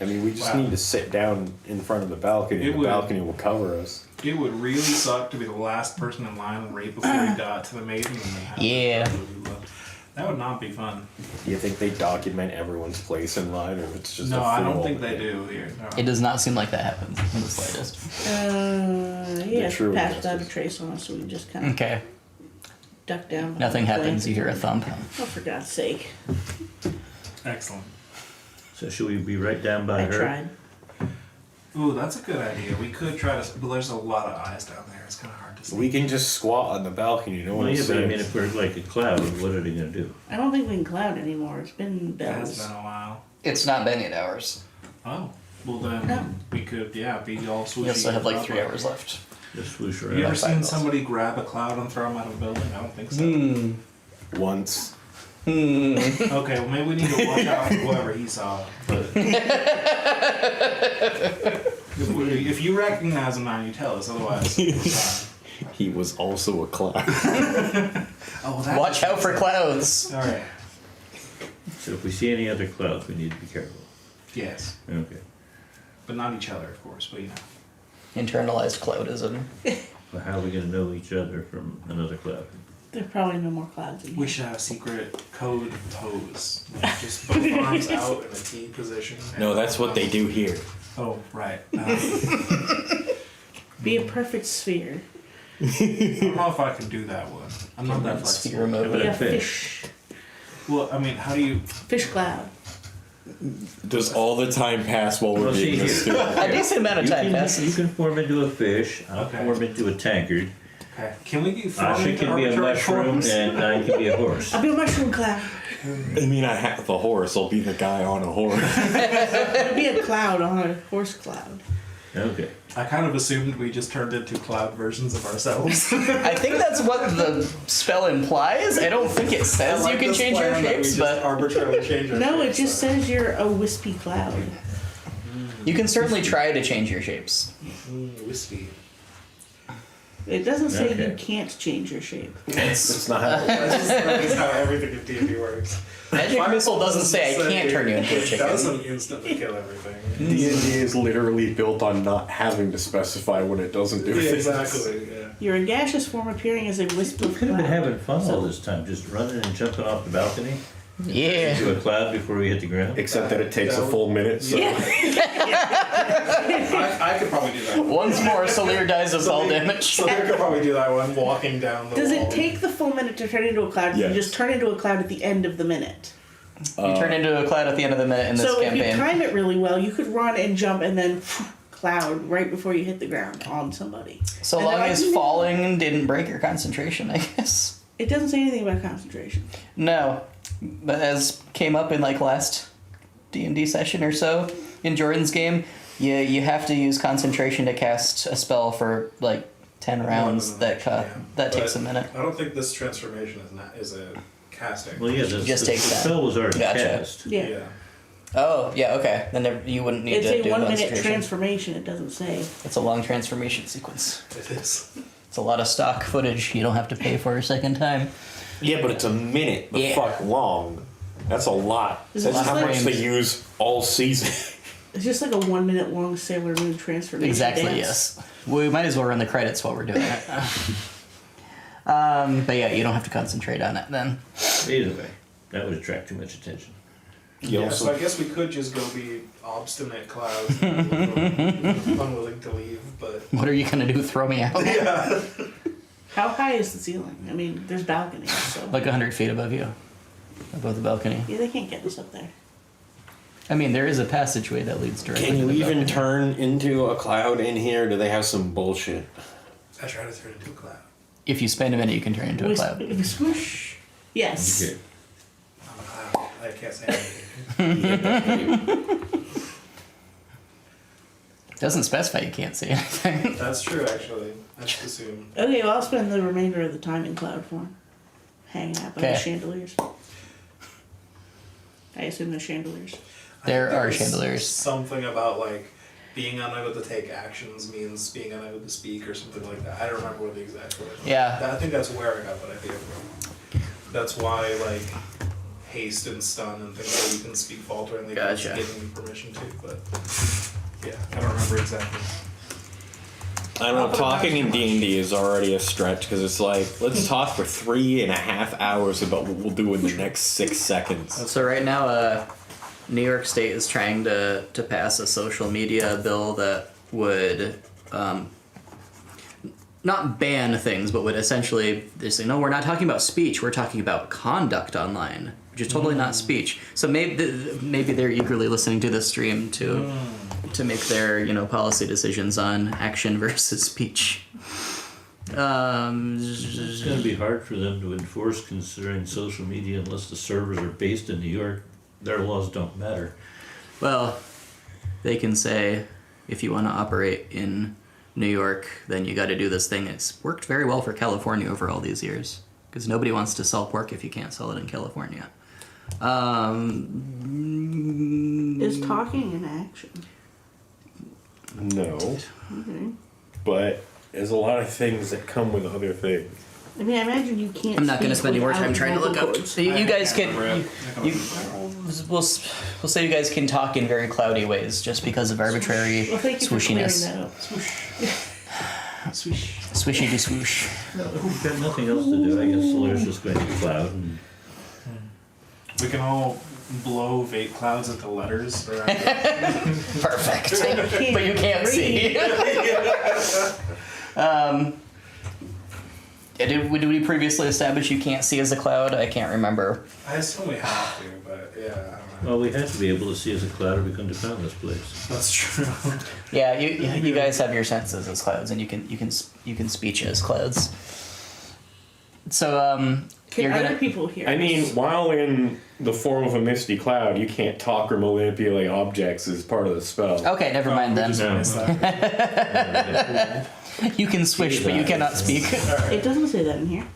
I mean, we just Wow. need to sit down in front of the balcony. It The would- balcony will cover us. It would really suck to be the last person in line right before we got to the maiden. And then have Yeah. That would not be fun. Do you think they document everyone's place in line, or it's just No, a I don't flow think of they it? do here. No. It does not seem like that happens in the slightest. He has true passed without a justice. trace on us, so we just kind of Okay, duck down. nothing happens. glance You at hear a them. thump. Oh, for God's sake. Excellent. So should we be right down by I her? tried. Ooh, that's a good idea. We could try to, but there's a lot of eyes down there. It's kind of hard to see. We can just squat on the balcony. No one Well, will yeah, see but I mean, us. if we're like a cloud, what are they going to do? I don't think we can cloud anymore. It's been It has bells. been a while. It's not been 8 hours. Oh, well then No. we could, yeah, be all swooshy. We also have like and 3 hours left. Just swoosh You around. ever seen bells. somebody grab a cloud and throw them out of a building? I don't think so. Once. Okay, well maybe we need to watch out for whoever he saw. But if you recognize him now, you tell us. Otherwise, it's fine. He was also a clown. Oh, that's Watch out for clouds. All right. So if we see any other clouds, we need to be careful. Yes, Okay. but not each other, of course. But you know. Internalized cloudism. Well, how are we going to know each other from another cloud? There's probably no more clouds in here. We should have a secret code pose. Like just both arms out in a T position. No, that's what they do here. Oh, right. Be a perfect sphere. I don't know if I can do that one. I'm not that Sphere flexible. mode. But Be a a fish. fish. Well, I mean, how do you? Fish cloud. Does all the time pass while we're Well, see, being this here- stupid? A decent amount of You time can, you passes. can form into a fish. I'll Okay. form into a tankard. Okay. Can we get Asha can be a mushroom, and I can be a horse. I'll be a mushroom cloud. I mean, I have the horse. I'll be the guy on a horse. I'll be a cloud on a horse cloud. Okay. I kind of assumed we just turned into cloud versions of ourselves. I think that's what the spell implies. I don't think it says you can change your shapes, but arbitrarily change our No, it shapes, just so. says you're a wispy cloud. you can certainly try to change your shapes. Wispy. It doesn't say you Okay. can't change your shape. It's not how That is how everything in D&D works. Magic missile doesn't say I can't turn you into a It chicken. doesn't instantly kill everything. D&D is literally built on not having to specify what it doesn't do. Yeah, things. exactly. Yeah. You're a gaseous form appearing as a wisp We of could have been cloud. having fun all this time, just running and jumping off the balcony Yeah. into a cloud before we hit the ground. Except that it takes a full minute. So I could probably do that. Once more, Solir dies of fall damage. So I could probably do that one walking down the Does wall. it take the full minute to turn into a cloud? You Yes. just turn into a cloud at the end of the minute. You turn into a cloud at the end of the minute in this So if you campaign. time it really well, you could run and jump and then cloud right before you hit the ground on somebody. So And long they're as like, falling didn't break your concentration, I guess. It doesn't say anything about concentration. No, but as came up in like last D&D session or so in Jordan's game, you have to use concentration to cast a spell for like 10 rounds. That takes a minute. I don't think this transformation is a casting. Well, yeah, Just takes the that. spell was already Gotcha. cast. Yeah. Oh, yeah, okay. Then you wouldn't need It's to a do 1 minute concentration. transformation, it doesn't say. It's a long transformation sequence. It is. It's a lot of stock footage you don't have to pay for a second time. yeah, but it's a minute the Yeah. fuck long. That's a lot. Is That's it how just much like- they use all season. It's just like a 1 minute long Sailor Moon transformation Exactly, dance. yes. We might as well run the credits while we're doing it. But yeah, you don't have to concentrate on it then. Either way, that would attract too much attention. Yeah, so I guess we could just go be obstinate clouds and unwilling to leave, but What are you gonna do? Throw me out? yeah. How high is the ceiling? I mean, there's balconies, so. Like 100 feet above you, above the balcony. Yeah, they can't get us up there. I mean, there is a passageway that leads directly. Can to you the even balcony. turn into a cloud in here? Do they have some bullshit? I try to turn into a cloud. If you spend a minute, you can turn into a We cloud. swoosh. Yes. Okay. I'm a cloud. I can't say anything. Doesn't specify you can't see anything. That's true, actually. I just assume. Okay, well, I'll spend the remainder of the time in cloud form. Hanging out by the Okay. chandeliers. I assume they're chandeliers. I There think are was chandeliers. Something about like being unable to take actions means being unable to speak or something like that. I don't remember what the exact word was. Yeah. I think that's where I got that idea from. That's why like haste and stun and things that you can speak falteringly Gotcha. giving you permission to, but yeah, I don't remember exactly. I don't know, talking in D&D is already a stretch because it's like, let's talk for 3.5 hours about what we'll do in the next 6 seconds. So right now, New York State is trying to pass a social media bill that would not ban things, but would essentially they say, no, we're not talking about speech, we're talking about conduct online, which is totally not speech. So maybe they're eagerly listening to this stream to make their policy decisions on action versus speech. It's going to be hard for them to enforce considering social media unless the servers are based in New York. Their laws don't matter. Well, they can say, if you want to operate in New York, then you got to do this thing. It's worked very well for California over all these years, because nobody wants to sell pork if you can't sell it in California. Is talking an action? No, Okay. but there's a lot of things that come with other things. I mean, I imagine you can't. I'm not going to spend any more time trying to look up. So you guys can. We'll say you guys can talk in very cloudy ways just because of arbitrary Well, thank you for clearing swooshiness. that up. Swish. Swishy do swoosh. We've got nothing else to do. I guess Solaris just going to cloud and We can all blow vape clouds into letters around. Perfect. can't But you can't see. Did we previously establish you can't see as a cloud? I can't remember. I assume we have to, but yeah, I don't know. well, we have to be able to see as a cloud or we couldn't have found this place. That's true. Yeah, you guys have your senses as clouds, and you can speech as clouds. So Can you're other gonna. people hear? I mean, us? while in the form of a misty cloud, you can't talk or manipulate objects as part of the spell. Okay, never mind then. No. Missed that. You can swish, but you cannot speak. It doesn't say that in here.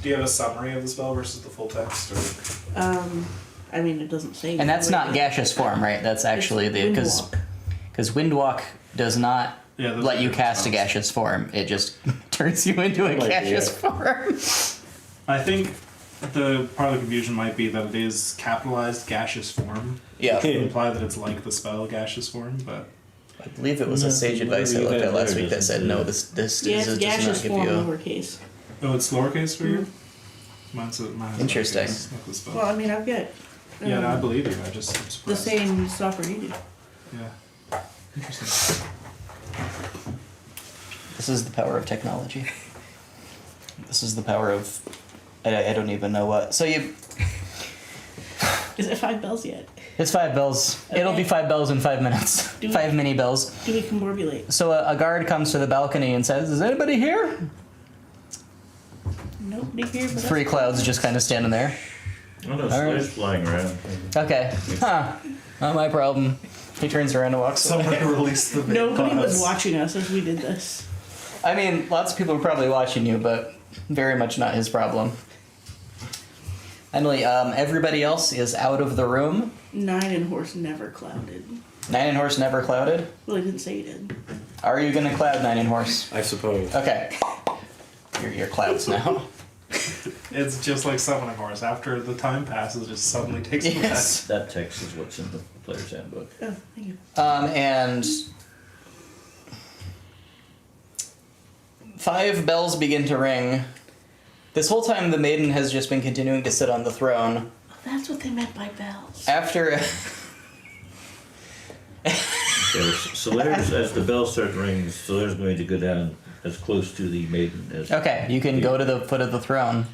Do you have a summary of the spell versus the full text? Or? I mean, it doesn't say. And that's not gaseous form, right? That's actually the because Windwalk does not Yeah, those let are you different cast a spells. gaseous form. It just turns you into a Like, gaseous yeah. form. I think the part of the confusion might be that it is capitalized gaseous form. Yeah. To imply that it's like the spell gaseous form, but I believe it was a No, sage advice I whatever you looked at got last there week that doesn't said say no, that. this Yeah, it's does gaseous not give form, you. lowercase. oh, it's lowercase for you. Mine's Interesting. uppercase, like the spell. Well, I mean, I've got yeah, no, I believe you. I'm the surprised. same software you do. Yeah. Interesting. This is the power of technology. This is the power of I don't even know what. So you Is it 5 bells yet? it's 5 bells. It'll be Okay. 5 bells in 5 minutes. Do we- 5 mini bells. Do we combobulate? So a guard comes to the balcony and says, "Is anybody here?" Nobody here but us. 3 clouds just kind of standing there. Oh no, right. Slash flying around. Okay. Huh. Not my problem. He turns around and walks away. Somebody released the vape Nobody was clouds. watching us as we did this. I mean, lots of people are probably watching you, but very much not his problem. Emily, everybody else is out of the room. 9 and horse never clouded. 9 and horse never clouded. Well, he didn't say he did. Are you gonna cloud 9 and horse? I suppose. Okay. You're clouds now. It's just like summoning horse. After the time passes, it just suddenly takes effect. Yes. That text is what's in the player's handbook. Oh, thank you. And 5 bells begin to ring, This whole time, the maiden has just been continuing to sit on the throne. That's what they meant by bells. After... Solaris, as the bell starts ringing, Solaris is going to go down as close to the maiden as... Okay, you can go to the foot of the throne.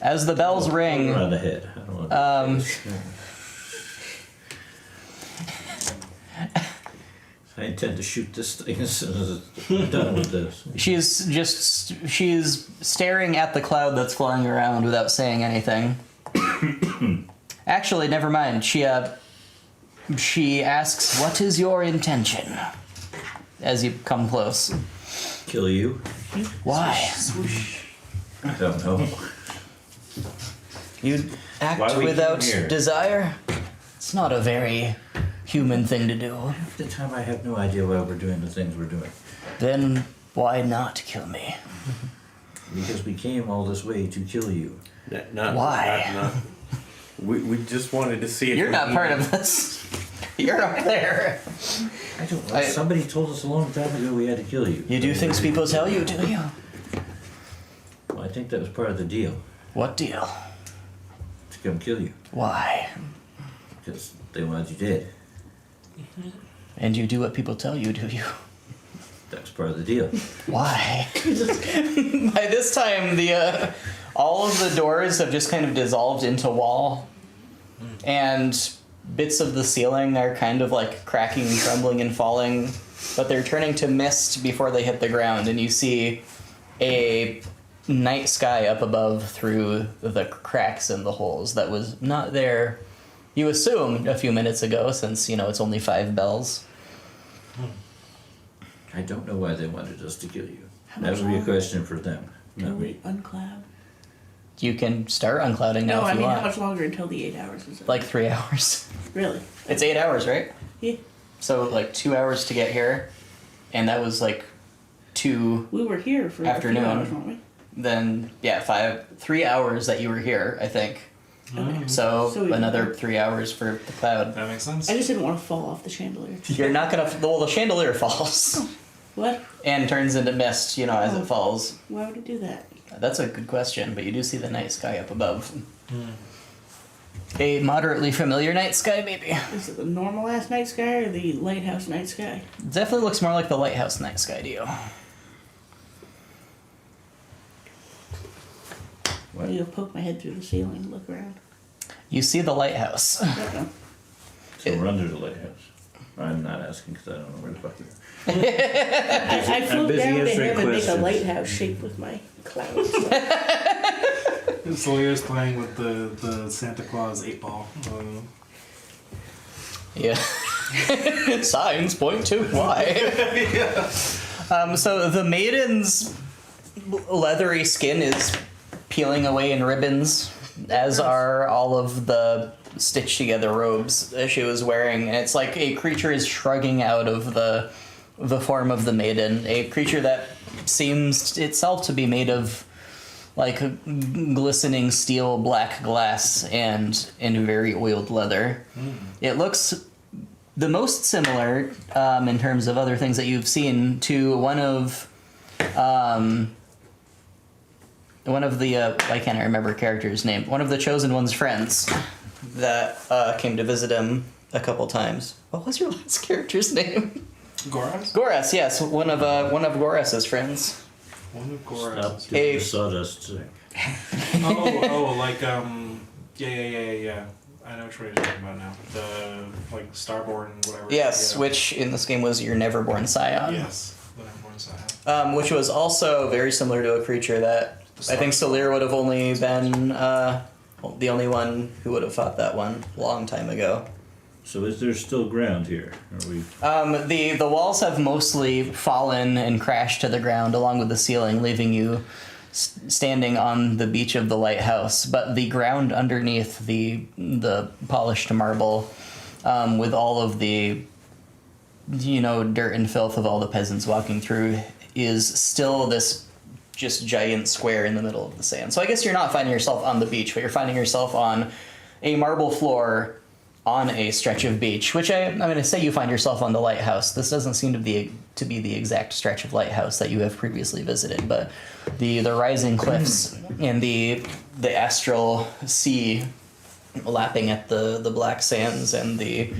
As the bells ring... Around the head. I don't want to I intend to shoot this thing as soon as I'm done with this. She's staring at the cloud that's flying around without saying anything. Actually, never mind. She asks, "What is your intention?" As you come close. Kill you? Why? I don't know. You act Why we without came here? desire? It's not a very human thing to do. Half the time I have no idea why we're doing the things we're doing. Then why not kill me? Because we came all this way to kill you. Why? We just wanted to see if You're we not part needed- of this. You're up there. I don't know. Somebody told us a long time ago we had to kill you. You do things people tell you, do you? Well, I think that was part of the deal. What deal? To come kill you. Why? Because they wanted you dead. And you do what people tell you, do you? That's part of the deal. Why? By this time, the all of the doors have just kind of dissolved into wall, and bits of the ceiling are kind of like cracking and crumbling and falling, but they're turning to mist before they hit the ground, and you see a night sky up above through the cracks and the holes that was not there, you assumed, a few minutes ago, since, it's only 5 bells. I don't know why they wanted us to kill you. How That much would be a longer? question for them, not Can we me. uncloud? You can start unclouding now No, if I you mean, want. how much longer until the 8 hours is up? Like 3 hours. Really? It's 8 hours, right? Yeah. So like 2 hours to get here, and that was like 2. We were here for Afternoon. a few hours, weren't we? Then 3 hours that you were here, I think. Okay. So So we- another 3 hours for the cloud. That makes sense. I just didn't want to fall off the chandelier. You're not gonna. Well, the chandelier falls What? and turns into mist, as it falls. Why would it do that? That's a good question, but you do see the night sky up above. A moderately familiar night sky, maybe. Is it the normal ass night sky or the lighthouse night sky? Definitely looks more like the lighthouse night sky to you. What? Maybe I'll poke my head through the ceiling and look around. You see the lighthouse. I don't know. So we're under the lighthouse. I'm not asking because I don't know where the fuck we are. I float busy down to answering him and make a questions. lighthouse shape with my clouds. Sawyer's playing with the Santa Claus 8-ball. Yeah. Signs point to why. So the maiden's leathery skin is peeling away in ribbons, as are all of the stitched together robes that she was wearing, and it's like a creature is shrugging out of the form of the maiden, a creature that seems itself to be made of like glistening steel, black glass, and very oiled leather. It looks the most similar, in terms of other things that you've seen, to one of the I can't remember a character's name. One of the Chosen One's friends that came to visit him a couple times. What was your last character's name? Goras? Goras, yes, one of Goras's friends. One of Stop Goras. doing the sawdust. Like yeah. I know what you're talking about now. The Starborn, whatever. Yes, Yeah. which in this game was your Neverborn Scion. Yes, the Neverborn Scion. Which was also very similar to a creature that I think Solir would have only been the only one who would have fought that one a long time ago. So is there still ground here? Are we? The walls have mostly fallen and crashed to the ground along with the ceiling, leaving you standing on the beach of the lighthouse. But the ground underneath the polished marble, with all of the dirt and filth of all the peasants walking through, is still this just giant square in the middle of the sand. So I guess you're not finding yourself on the beach, but you're finding yourself on a marble floor on a stretch of beach, which I'm going to say you find yourself on the lighthouse. This doesn't seem to be the exact stretch of lighthouse that you have previously visited, but the rising cliffs and the astral sea lapping at the black sands and the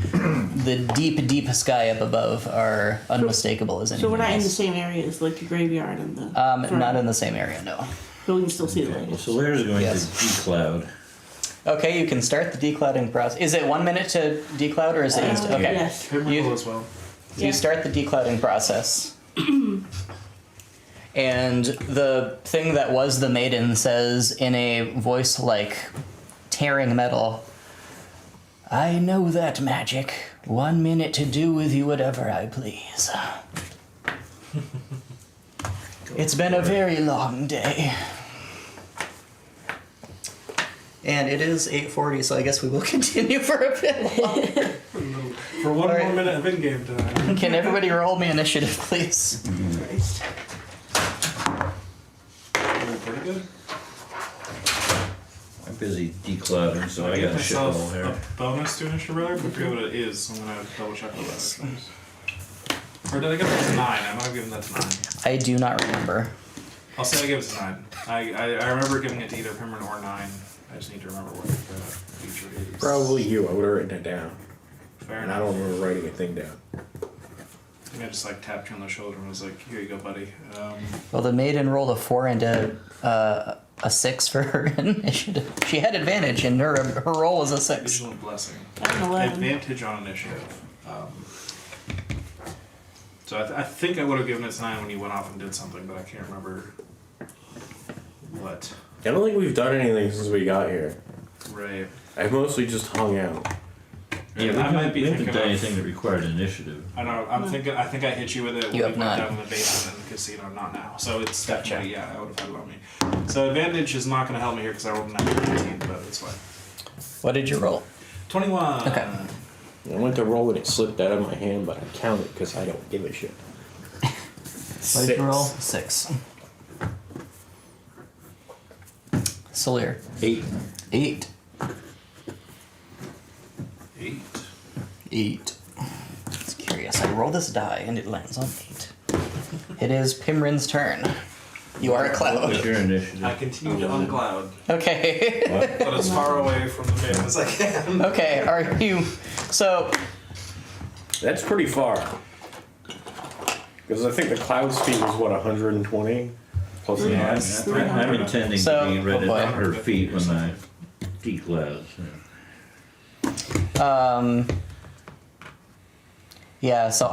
deep sky up above are unmistakable as anything So we're not in the else. same area as like the graveyard and the. Not in the same area, no. But we can still see the Okay, lighthouse. so there's going Yes. to decloud. Okay, you can start the declouding process. Is it 1 minute to decloud, or is it instant? Okay. Yes. Pimmer You- will as well. So you start the declouding process. And the thing that was the maiden says in a voice like tearing metal, "I know that magic. 1 minute to do with you whatever I please. It's been a very long day." And it is 8:40, so I guess we will continue for a bit longer. For one Alright. more minute of in-game time. Can everybody roll me initiative, please? Christ. Doing pretty good. I'm busy decluttering, so I give got shit all myself here. a bonus to initiative rather, but I forget what it is, so I'm gonna double check what that is. Or did I give it to 9? I might have given that to 9. I do not remember. I'll say I gave it to 9. I remember giving it to either Pimmer or 9. I just need to remember what the feature is. Probably you. I would have written it down. Fair And enough. I don't remember writing a thing down. I think I just like tapped you on the shoulder and was like, "Here you go, buddy." Well, the maiden rolled a 4 and a 6 for her initiative. She had advantage, and her roll was a 6. Vigilant blessing. I'm 11. Advantage on initiative. So I think I would have given it to 9 when you went off and did something, but I can't remember what. I don't think we've done anything since we got here. Right. I've mostly just hung out. Yeah, I might be we haven't thinking done of- anything that required initiative. I know. I'm thinking. I think I hit you with it when You we have went not. down in the basement in the casino. Not now. So it's Gotcha. definitely I would have had it on me. So advantage is not going to help me here because I rolled a 19, but it's fine. What did you roll? 21. Okay. I went to roll and it slipped out of my hand, but I counted because I don't give a shit. What did you roll? 6. Solir. 8. 8. 8. 8. It's curious. I roll this die and it lands on 8. It is Pimrin's turn. You are a What was cloud. your initiative? I continue to uncloud, Okay. What? but as far away from the maiden as I can. Okay, are you... So, That's pretty far. Because I think the cloud speed was what, 120? Plus or Yeah, minus? I'm intending So- to be right oh boy. at her feet when I decloud. yeah, so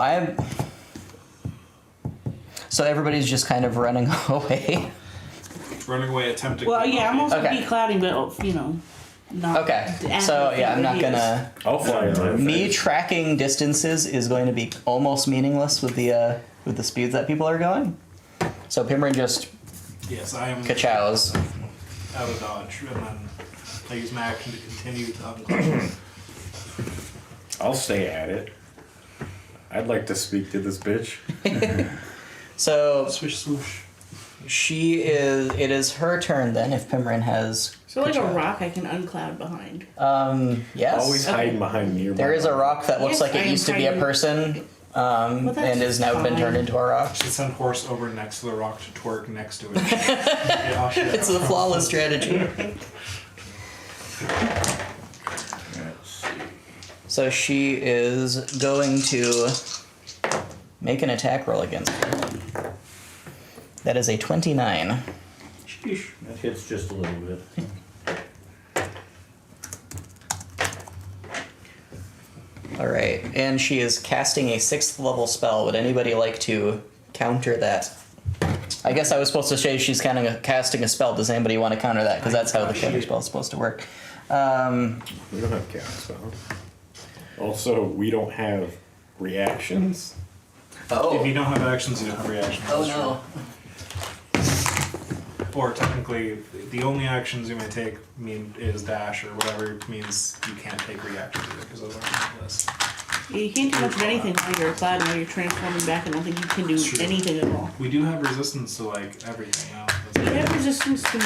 everybody's just kind of running away. Running away, attempting. Well, yeah, I'm also Okay. declouding, but not. Okay, at so the yeah, I'm not radius. gonna... I'll fly around. Me tracking distances is going to be almost meaningless with the speeds that people are going. So Pimrin just Yes, I am ka-chows. out of dodge, and then I use my action to continue to uncloud. I'll stay at it. I'd like to speak to this bitch. So Swish swoosh. it is her turn then if Pimrin has... So like a ka-chow. rock I can uncloud behind. Yes. Always hiding behind nearby. There is a rock that looks Yes, like I it am used to be a hiding. person, that's and has now been fine. turned into a rock. Should send horse over next to the rock to twerk next to it. Yeah, shit. It's the flawless strategy. Let's see. So she is going to make an attack roll against her. That is a 29. Sheesh. That hits just a little bit. Alright, and she is casting a 6th level spell. Would anybody like to counter that? I guess I was supposed to say she's kind of casting a spell. Does anybody want to counter that? Because that's how the counter spell is supposed to work. We don't have chaos spells. Also, we don't have reactions. If you don't have actions, you don't have reactions. Oh That's no. true. Or technically, the only actions you may take is dash or whatever means you can't take reactions either because those aren't on the list. You can't do much of anything while you're a cloud and while you're transforming back. I don't think you can do True. anything at all. We do have resistance to like everything now. You have resistance to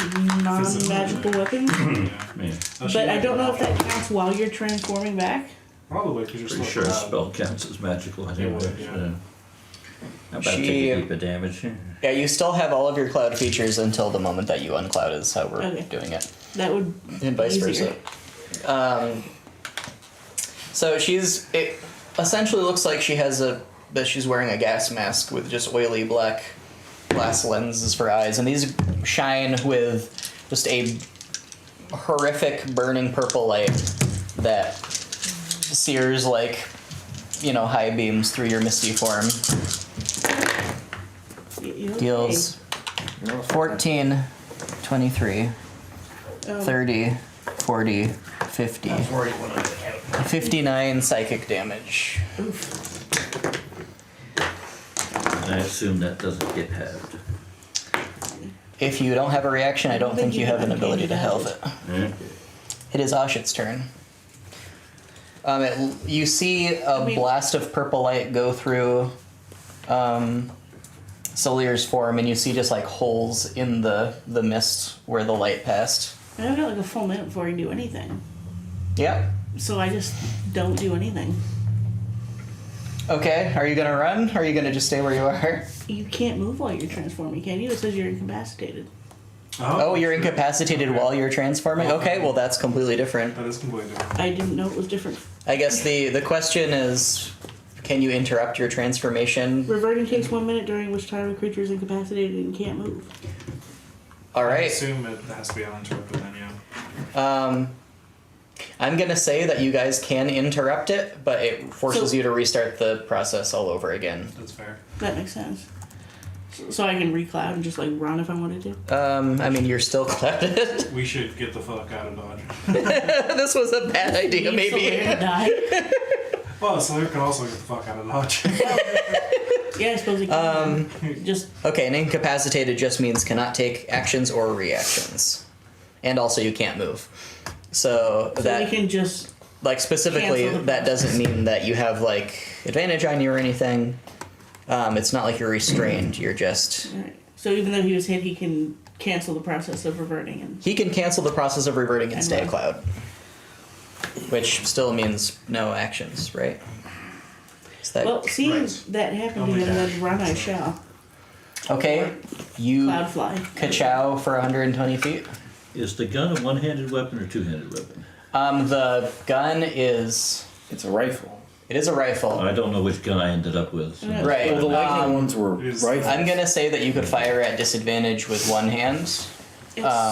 non-magical weapons, Yeah. Yeah. but I don't know if that counts while you're transforming back. Probably because you're Pretty still sure a a cloud. spell counts as magical anyway. would, yeah. So. How about She- take a heap of damage? Yeah, you still have all of your cloud features until the moment that you uncloud is how we're Okay. doing it. That would And vice easier. versa. So it essentially looks like that she's wearing a gas mask with just oily black glass lenses for eyes, and these shine with just a horrific burning purple light that sears like, high beams through your misty form. You okay? Deals 14, 23, Oh, 30, 40, 50, 59 psychic damage. And I assume that doesn't get halved. If you don't have a reaction, I don't think you have an ability to halve it. Yeah. It is Oshit's turn. You see a blast of purple light go through Solier's form, and you see just like holes in the mist where the light passed. I've got like a full minute before I can do anything, Yep. so I just don't do anything. Okay, are you gonna run? Or are you gonna just stay where you are? You can't move while you're transforming, can you? It says you're incapacitated. Oh, you're incapacitated while you're transforming? Okay, well that's completely different. That is completely different. I didn't know it was different. I guess the question is, can you interrupt your transformation? Reverting takes 1 minute, during which time the creature is incapacitated and can't move. I Alright. assume it has to be uninterrupted then, yeah. I'm gonna say that you guys can interrupt it, but it forces So- you to restart the process all over again. That's fair. That makes sense. So I can recloud and just like run if I wanted to. I mean, you're still clouded. We should get the fuck out of Dodge. This was a bad idea, Leave Solaire to maybe. die. Well, Slayer can also get the fuck out of Dodge. Yeah, I suppose he can. Just Okay, and incapacitated just means cannot take actions or reactions. And also you can't move. So so that, we can just. like specifically, cancel the that doesn't mean that you have like advantage on you or anything. It's not like you're restrained, you're just... Alright. So even though he was hit, he can cancel the process of reverting and. He can cancel the process of reverting and And stay a run. cloud. Which still means no actions, right? Is that Well, seeing Right. that happen to Only him, dash. then run I shall. okay? You Cloud fly. ka-chow for 120 feet. Is the gun a one-handed weapon or two-handed weapon? The gun is... It's a rifle. It is a rifle. I don't know which gun I ended up with. so- Yeah. Right. Well, the lightning ones were it is- rifles. I'm gonna say that you could fire at disadvantage with one hand. It's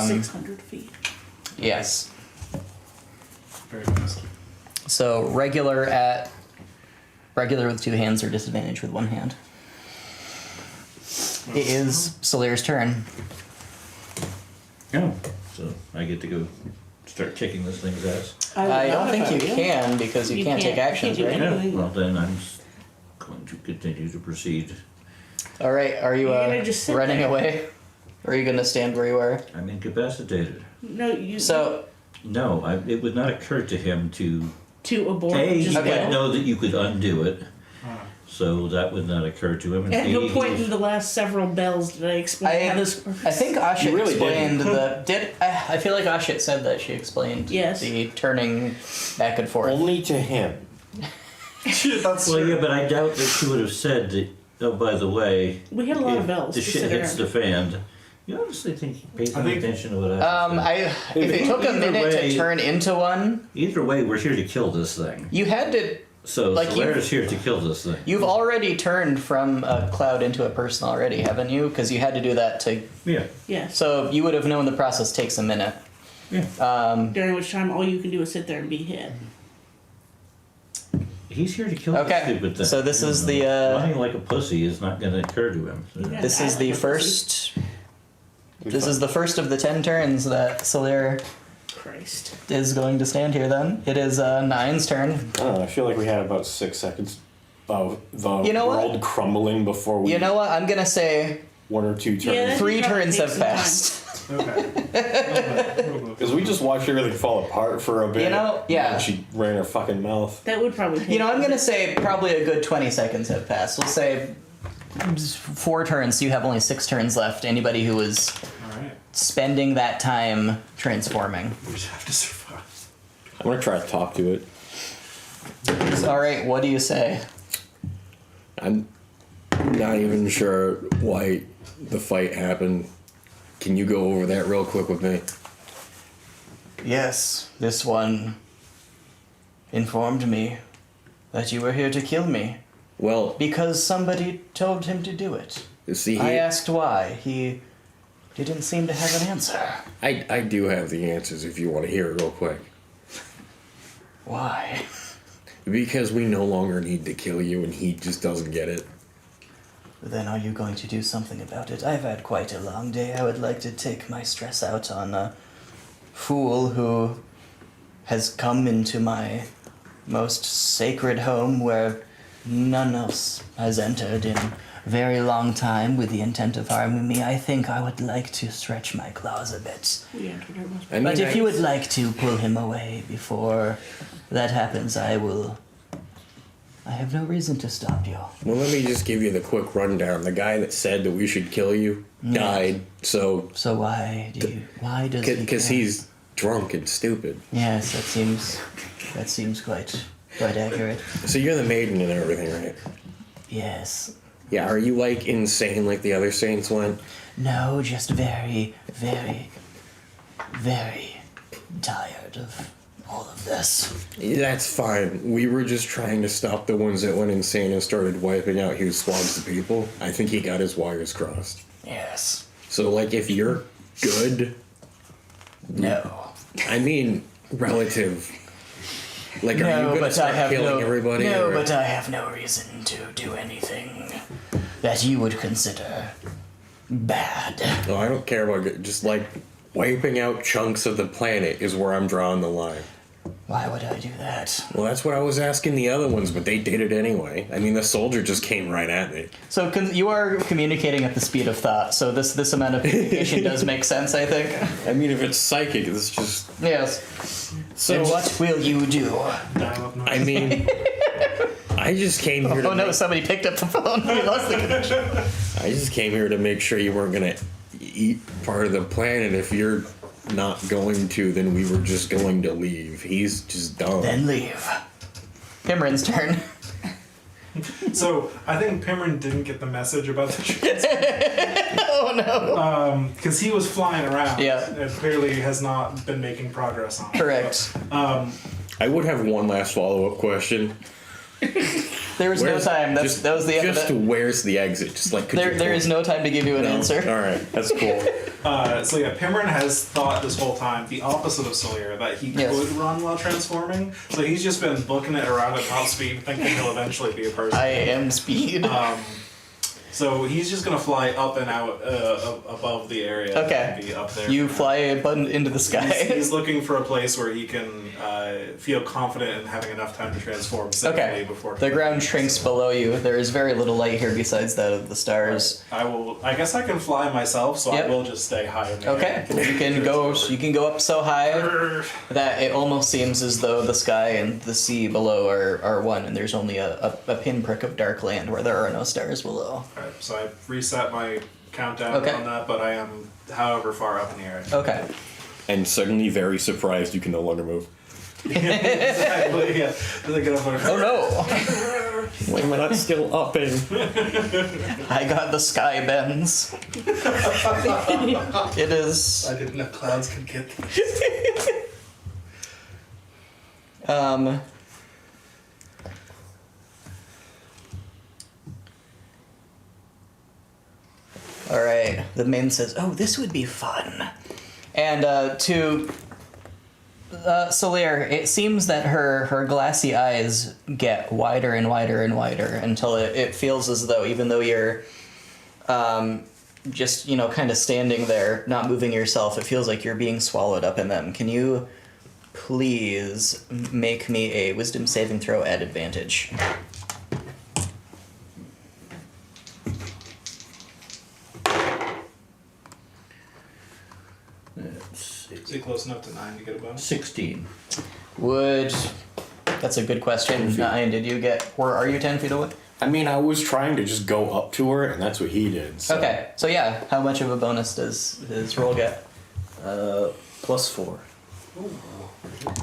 600 feet. Yes. Very fast. So regular with two hands or disadvantage with one hand. It is Solier's turn. Oh, so I get to go start kicking this thing's ass. I don't would think not you if I were can because you can't take actions, you right? can't do Yeah, anything. well then I'm going to continue to proceed. All right. Are you You're gonna just sit running there. away, or are you gonna stand where you are? I'm incapacitated. No, you. So No, it would not occur to him to to abort. A, just he Okay. would know that you could undo it, Uh, so that would not occur to him. And At B, no point in the last several bells did I explain how this works. I think Ashit You really explained I feel like Ashit said that she explained Yes. the turning back and forth. Only to him. That's well, yeah, but I doubt that she would have said that. Oh, by the way, We had a lot if of bells. the to shit sit hits the around. fan. You honestly think he paid I any think- attention to what I If it took a Either minute way- to turn into one, Either way, we're here to kill this thing. you had to. So Like Solaire's here to kill this thing. You've already turned from a cloud into a person already, haven't you? Because you had to do that to. Yeah, Yes. So you would have known the process takes a minute. yeah. During which time all you can do is sit there and be hit. He's here to kill Okay, this stupid thing. so this You is know, the, lying like a pussy is not going to occur to him. So- Yeah. This is the first. This is the first of the 10 turns that Solier Christ. is going to stand here. Then it is Nine's turn. I don't know. I feel like we had about 6 seconds of the You know what? world crumbling before we. You know what? I'm gonna say 1 or 2 turns. Yeah. 3 probably turns take have some time. passed. Okay. Because we just watched everything fall apart for a bit. You know, yeah. And she ran her fucking mouth. That would probably take. You know, I'm gonna say probably a good 20 seconds have passed. We'll say 4 turns, so you have only 6 turns left. Anybody who was Alright. spending that time transforming. We just have to survive. I'm gonna try to talk to it. Alright, what do you say? I'm not even sure why the fight happened. Can you go over that real quick with me? Yes, this one informed me that you were here to kill me Well, because somebody told him to do it. see, I asked why. He didn't seem to have an answer. I do have the answers if you want to hear it real quick. Why? Because we no longer need to kill you and he just doesn't get it. Then are you going to do something about it? I've had quite a long day. I would like to take my stress out on a fool who has come into my most sacred home where none else has entered in a very long time with the intent of harming me. I think I would like to stretch my claws a bit. We entered our most. I mean, But if you would like to pull him away before that happens, I will. I have no reason to stop you. Well, let me just give you the quick rundown. The guy that said that we should kill you died, so... So why do you? Why does he? Because care? he's drunk and stupid. Yes, that seems quite accurate. So you're the maiden and everything, right? Yes. Yeah, are you, like, insane like the other saints went? No, just very, very, very tired of all of this. That's fine. We were just trying to stop the ones that went insane and started wiping out huge swaths of people. I think he got his wires crossed. Yes. So, like, if you're good, No. I mean, relative. Like, are you No, gonna but I start have killing no. everybody? No, or- but I have no reason to do anything that you would consider bad. No, I don't care about it. Just, like, wiping out chunks of the planet is where I'm drawing the line. Why would I do that? Well, that's what I was asking the other ones, but they did it anyway. I mean, the soldier just came right at me. So you are communicating at the speed of thought. So this amount of communication does make sense, I think. I mean, if it's psychic, it's just... Yes. So And what will you do? Dial up noise. I mean, I just came here to Oh no! make, Somebody picked up the phone. We lost the connection. I just came here to make sure you weren't gonna eat part of the planet. If you're not going to, then we were just going to leave. He's just dumb. Then leave. Pimrin's turn. So I think Pimrin didn't get the message about the trans Oh no. because he was flying around. Yeah. And clearly has not been making progress on it. Correct. I would have one last follow-up question. There was no time. That was the end of Just it. where's the exit? Just like could you There is no time to give you an answer. All right, that's cool. So yeah, Pimrin has thought this whole time the opposite of Sawyer, that he Yes. could run while transforming. So he's just been booking it around at top speed, thinking he'll eventually be a person. I am speed. So he's just gonna fly up and out above the area. Okay. And be up there. You fly a button into the sky. He's looking for a place where he can feel confident in having enough time to transform safely Okay. before. The ground shrinks below you. There is very little light here besides that of the stars. I guess I can fly myself, so Yep. I will just stay high in the Okay. air. You can go up so high that it almost seems as though the sky and the sea below are one, and there's only a pinprick of dark land where there are no stars below. Alright, so I reset my countdown Okay. on that, but I am however far up in the air. Okay. And suddenly, very surprised, you can no longer move. Exactly, yeah. Then I get up and- Oh no! Why am I not still up in? I got the sky bends. It is. I didn't know clouds could get this. All right. The maiden says, "Oh, this would be fun," and to Solir, it seems that her glassy eyes get wider and wider and wider until it feels as though, even though you're just kind of standing there, not moving yourself, it feels like you're being swallowed up in them. Can you please make me a wisdom saving throw at advantage? Is he close enough to 9 to get a bonus? 16. That's a good question. 9, did you get... Where are you 10 feet away? I mean, I was trying to just go up to her, and that's what he did. So. Okay, so yeah, how much of a bonus does his roll get? +4.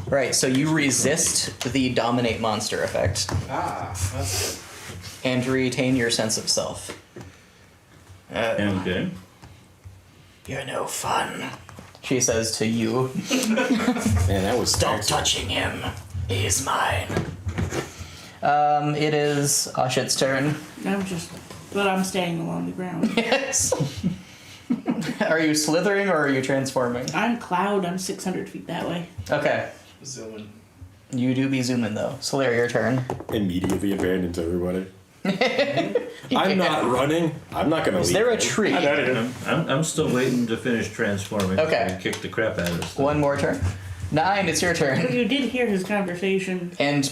Right, so you resist the dominate monster effect Ah, that's and retain your sense of self. Okay. You're no fun, she says to you. Man, that was Stop excellent. touching him. He's mine. It is Ashit's turn. But I'm staying along the ground. Yes. Are you slithering or are you transforming? I'm Cloud. I'm 600 feet that way. Okay. zooming. You do be zooming though. Solaire, your turn. Immediately abandons everybody. I'm not running. I'm not gonna Is leave. there a him. tree? I'm still waiting to finish transforming. Okay. And kick the crap out of this thing. One more turn. 9, it's your But turn. you did hear his conversation. And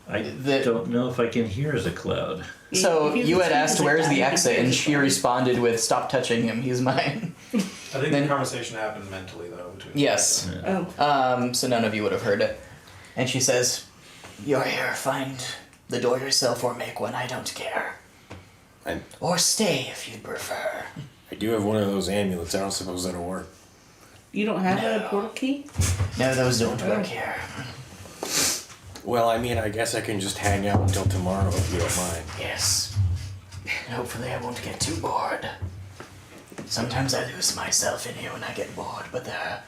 I The- don't know if I can hear as a cloud. so If you could had see asked his where's the attack, exit, you and could she hear his responded with stop touching him, he's mine. I think Then- the conversation happened mentally though. Between Yes. Oh, So none of you would have heard it. And she says, "You're here, find the door yourself or make one, I don't care. I, Or stay if you'd prefer." I do have one of those amulets. I don't suppose that'll work. you don't have a portal key? No, those don't work here. Well, I mean, I guess I can just hang out until tomorrow if you don't mind. Yes. And hopefully I won't get too bored. Sometimes I lose myself in here when I get bored, but there are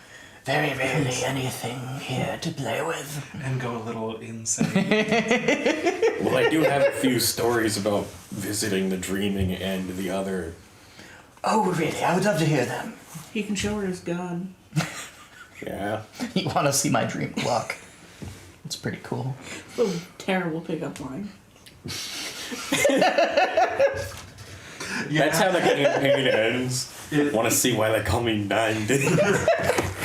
very rarely anything here to play with. and go a little insane. Well, I do have a few stories about visiting the dreaming and the other. Oh, really? I would love to hear them. He can show her his gun. Yeah. You want to see my dream clock? It's pretty cool. Oh, terrible pickup line. That's how the campaign ends. Want to see why they call me 9?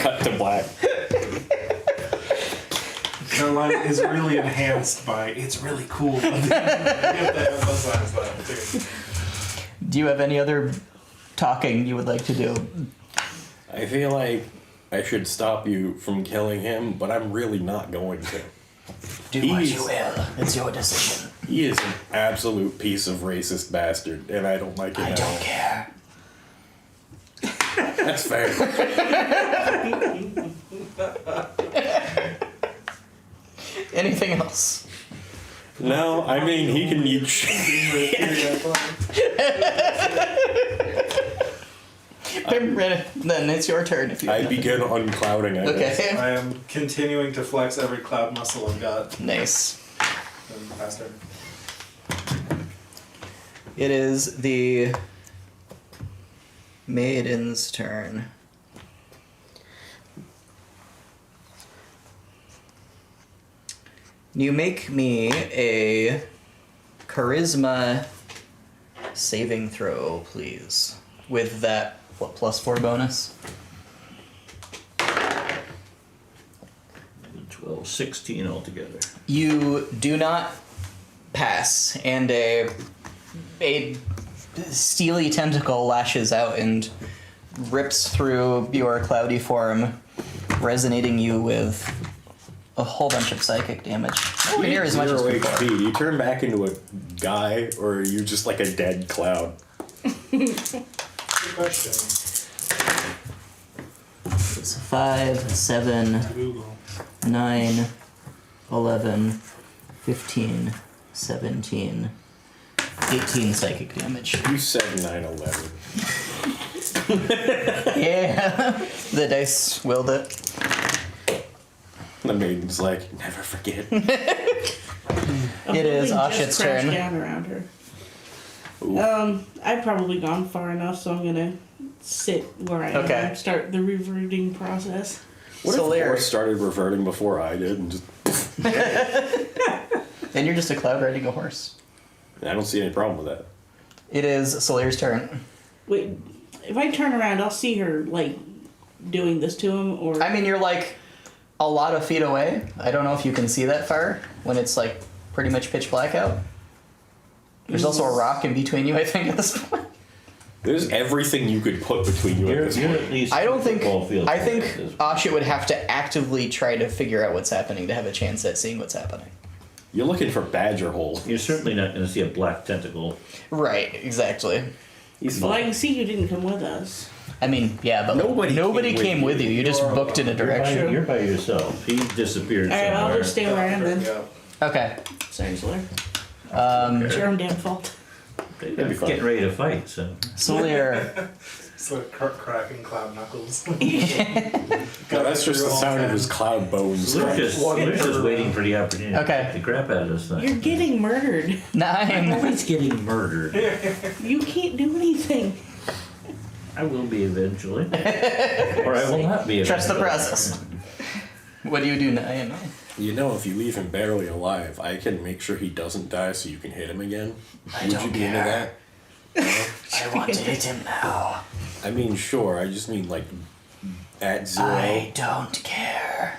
Cut to black. The line is really enhanced by it's really cool. You have to emphasize that too. Do you have any other talking you would like to do? I feel like I should stop you from killing him, but I'm really not going to. Do what He's- you will. It's your decision. He is an absolute piece of racist bastard, and I don't like him I at don't all. care. That's fair. Anything else? No, I mean, he can eat shit. Then it's your turn if you I begin unclouding, I guess. Okay. I am continuing to flex every cloud muscle I've got. Nice. And faster. It is the maiden's turn. You make me a charisma saving throw, please. With that, what, +4 bonus? 12, 16 altogether. You do not pass, and a steely tentacle lashes out and rips through your cloudy form, resonating you with a whole bunch of psychic damage. Nowhere near as much as 0 before. HP. Do you turn back into a guy, or are you just like a dead cloud? Good question. It's 5, 7, Google. 9, 11, 15, 17, 18 psychic damage. You said 9/11. Yeah, the dice willed it. The maiden's like, never forget. A It is building Ashit's just crashed turn. down around her. Ooh. I've probably gone far enough, so I'm gonna sit where I am Okay. and start the reverting process. What if Solaire. Horse started reverting before I did, and just Then you're just a cloud riding a horse. I don't see any problem with that. It is Solaire's turn. Wait, if I turn around, I'll see her like doing this to him, or I mean, you're like a lot of feet away. I don't know if you can see that far when it's like pretty much pitch black out. There's also a rock in between you, I think, at this point. There's everything you could put between you at You're this at point. least I don't think. football field I away think at this point. Asha would have to actively try to figure out what's happening to have a chance at seeing what's happening. You're looking for badger hole. You're certainly not going to see a black tentacle. Right. Exactly. He's Well, I fine. can see you didn't come with us. I mean, yeah, but Nobody came with you. You just You're booked in a You're direction. by yourself. He disappeared All right, I'll somewhere. just stay where I am then. Yeah. Okay. Sorry, Slayer. Um, It's your own damn fault. They're That'd be fun. getting ready to fight, so. Solir. It's like cracking cloud knuckles. No, that's just the sound of his cloud bones. We're just waiting for the opportunity Okay. to kick the crap out of this thing. You're getting murdered. 9. Nobody's getting murdered. You can't do anything. I will be eventually. Or I will not be eventually. Trust the process. What do you do, 9? You know, if you leave him barely alive, I can make sure he doesn't die so you can hit him again. I Would don't you be into care. that? I want to hit him now. I mean, sure. I just mean, like, at 0. I don't care.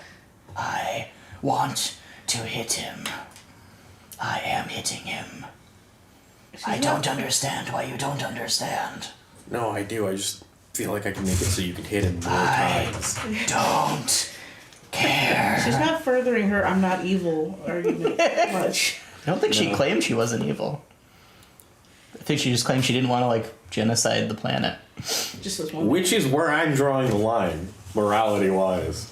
I want to hit him. I am hitting him. I don't understand why you don't understand. No, I do. I just feel like I can make it so you can hit him more I times. don't care. She's not furthering her "I'm not evil" argument much. I don't think she claimed she wasn't evil. I think she just claimed she didn't want to, like, genocide the planet. Just this one. Which is where I'm drawing the line, morality-wise.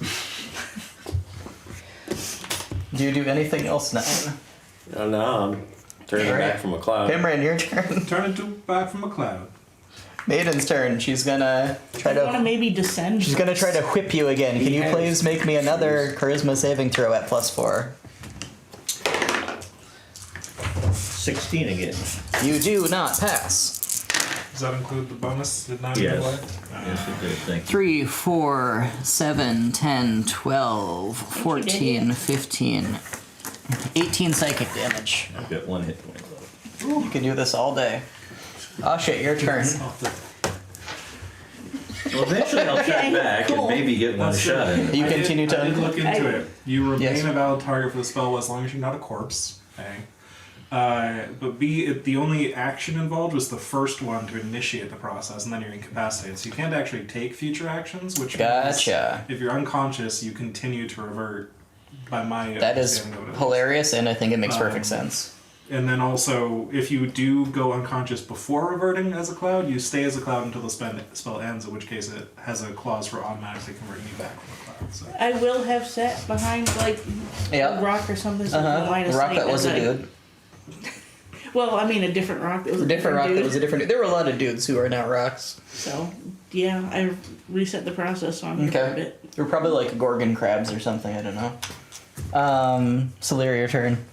Do you do anything else, 9? Oh, no, I'm turning Alright. back from a cloud. Pimran, your turn. Turn into back from a cloud. Maiden's turn. She's gonna try I want to to. maybe descend. She's gonna try to whip you again. Can you please make me another charisma saving throw at +4? 16 again. You do not pass. Does that include the bonus? Did 9 Yes. play? Yes, it did. Thank you. 3, 4, 7, 10, 12, 14, 15, 18 psychic damage. I've got 1 hit point left. You can do this all day. Oh shit, your turn. Well, eventually I'll Okay, turn back cool. and maybe get one shot in it. You I did- continue to. I did look into it. You remain Yes. a valid target for the spell as long as you're not a corpse. But B, the only action involved was the first one to initiate the process, and then you're incapacitated. So you can't actually take future actions, which Gotcha. means if you're unconscious, you continue to revert. By my That is understanding of it. hilarious, and I think it makes perfect sense. And then also, if you do go unconscious before reverting as a cloud, you stay as a cloud until the spell ends, in which case it has a clause for automatically converting you back from a cloud. So. I will have sat behind like Yeah. a rock or something. So uh line of Rock sight that was as a I- dude. Well, I mean a different rock that was A a different rock dude. that was a different. There were a lot of dudes who are now rocks. So yeah, I reset the process, so I'm here for a Okay. bit. They were probably like gorgon crabs or something. I don't know. Solir, your turn.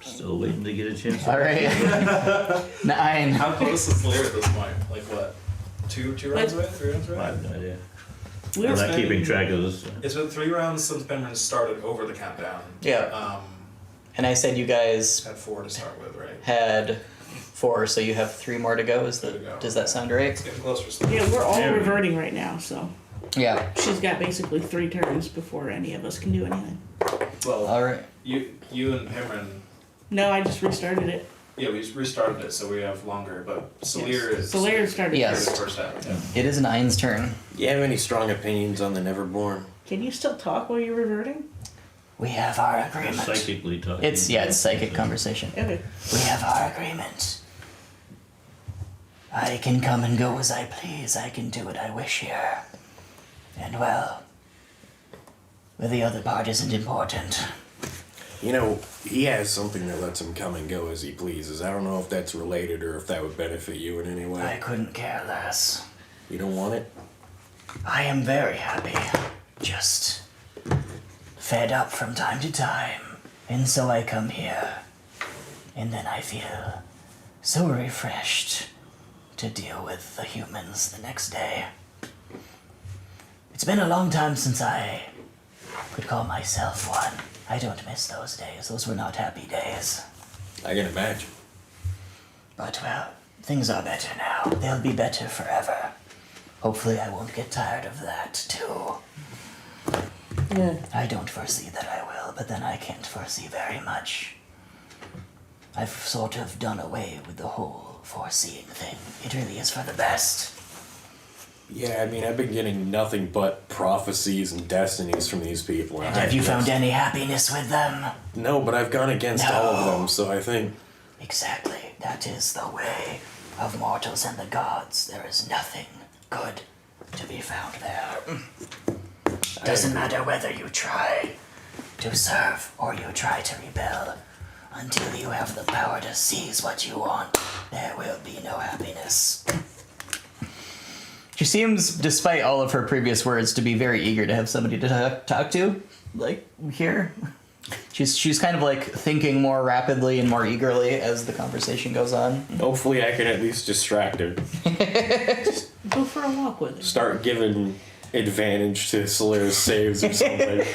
Still waiting to get a chance. to- All right. 9. How close is Lear at this point? Like what? Two rounds away? 3 rounds I away? have no idea. We I'm were not keeping track of this. It's been 3 rounds since Penryn started over the countdown. Yeah. And I said you guys Had 4 to start with, right? had 4, so you have 3 more to go. Is Three to that go. does that sound right? It's getting closer still. Yeah, we're all There we go. reverting right now, so Yeah. she's got basically 3 turns before any of us can do anything. Well, All right. you and Penryn, No, I just restarted it. yeah, we restarted it, so we have longer. But Salir is Salir started Yes. first. first out. Yeah. It is 9's turn. You have any strong opinions on the Neverborn? Can you still talk while you're reverting? We have our agreement. Psychically talking. It's psychic conversation. Okay. We have our agreement. I can come and go as I please. I can do what I wish here. And well, the other part isn't important. You know, he has something that lets him come and go as he pleases. I don't know if that's related or if that would benefit you in any I way. couldn't care less. You don't want it? I am very happy. Just fed up from time to time. And so I come here. And then I feel so refreshed to deal with the humans the next day. It's been a long time since I could call myself one. I don't miss those days. Those were not happy days. I can imagine. But, well, things are better now. They'll be better forever. Hopefully I won't get tired of that, too. Yeah. I don't foresee that I will, but then I can't foresee very much. I've sort of done away with the whole foreseeing thing. It really is for the best. Yeah, I mean, I've been getting nothing but prophecies and destinies from these people. And have you found any happiness with them? No, but I've gone against all of them, so I think... Exactly. That is the way of mortals and the gods. There is nothing good to be found there. Doesn't matter whether you try to serve or you try to rebel. Until you have the power to seize what you want, there will be no happiness. She seems, despite all of her previous words, to be very eager to have somebody to talk to, like, here. She's kind of, like, thinking more rapidly and more eagerly as the conversation goes on. Hopefully I can at least distract her. Go for a walk with her. Start giving advantage to Solera's saves or something.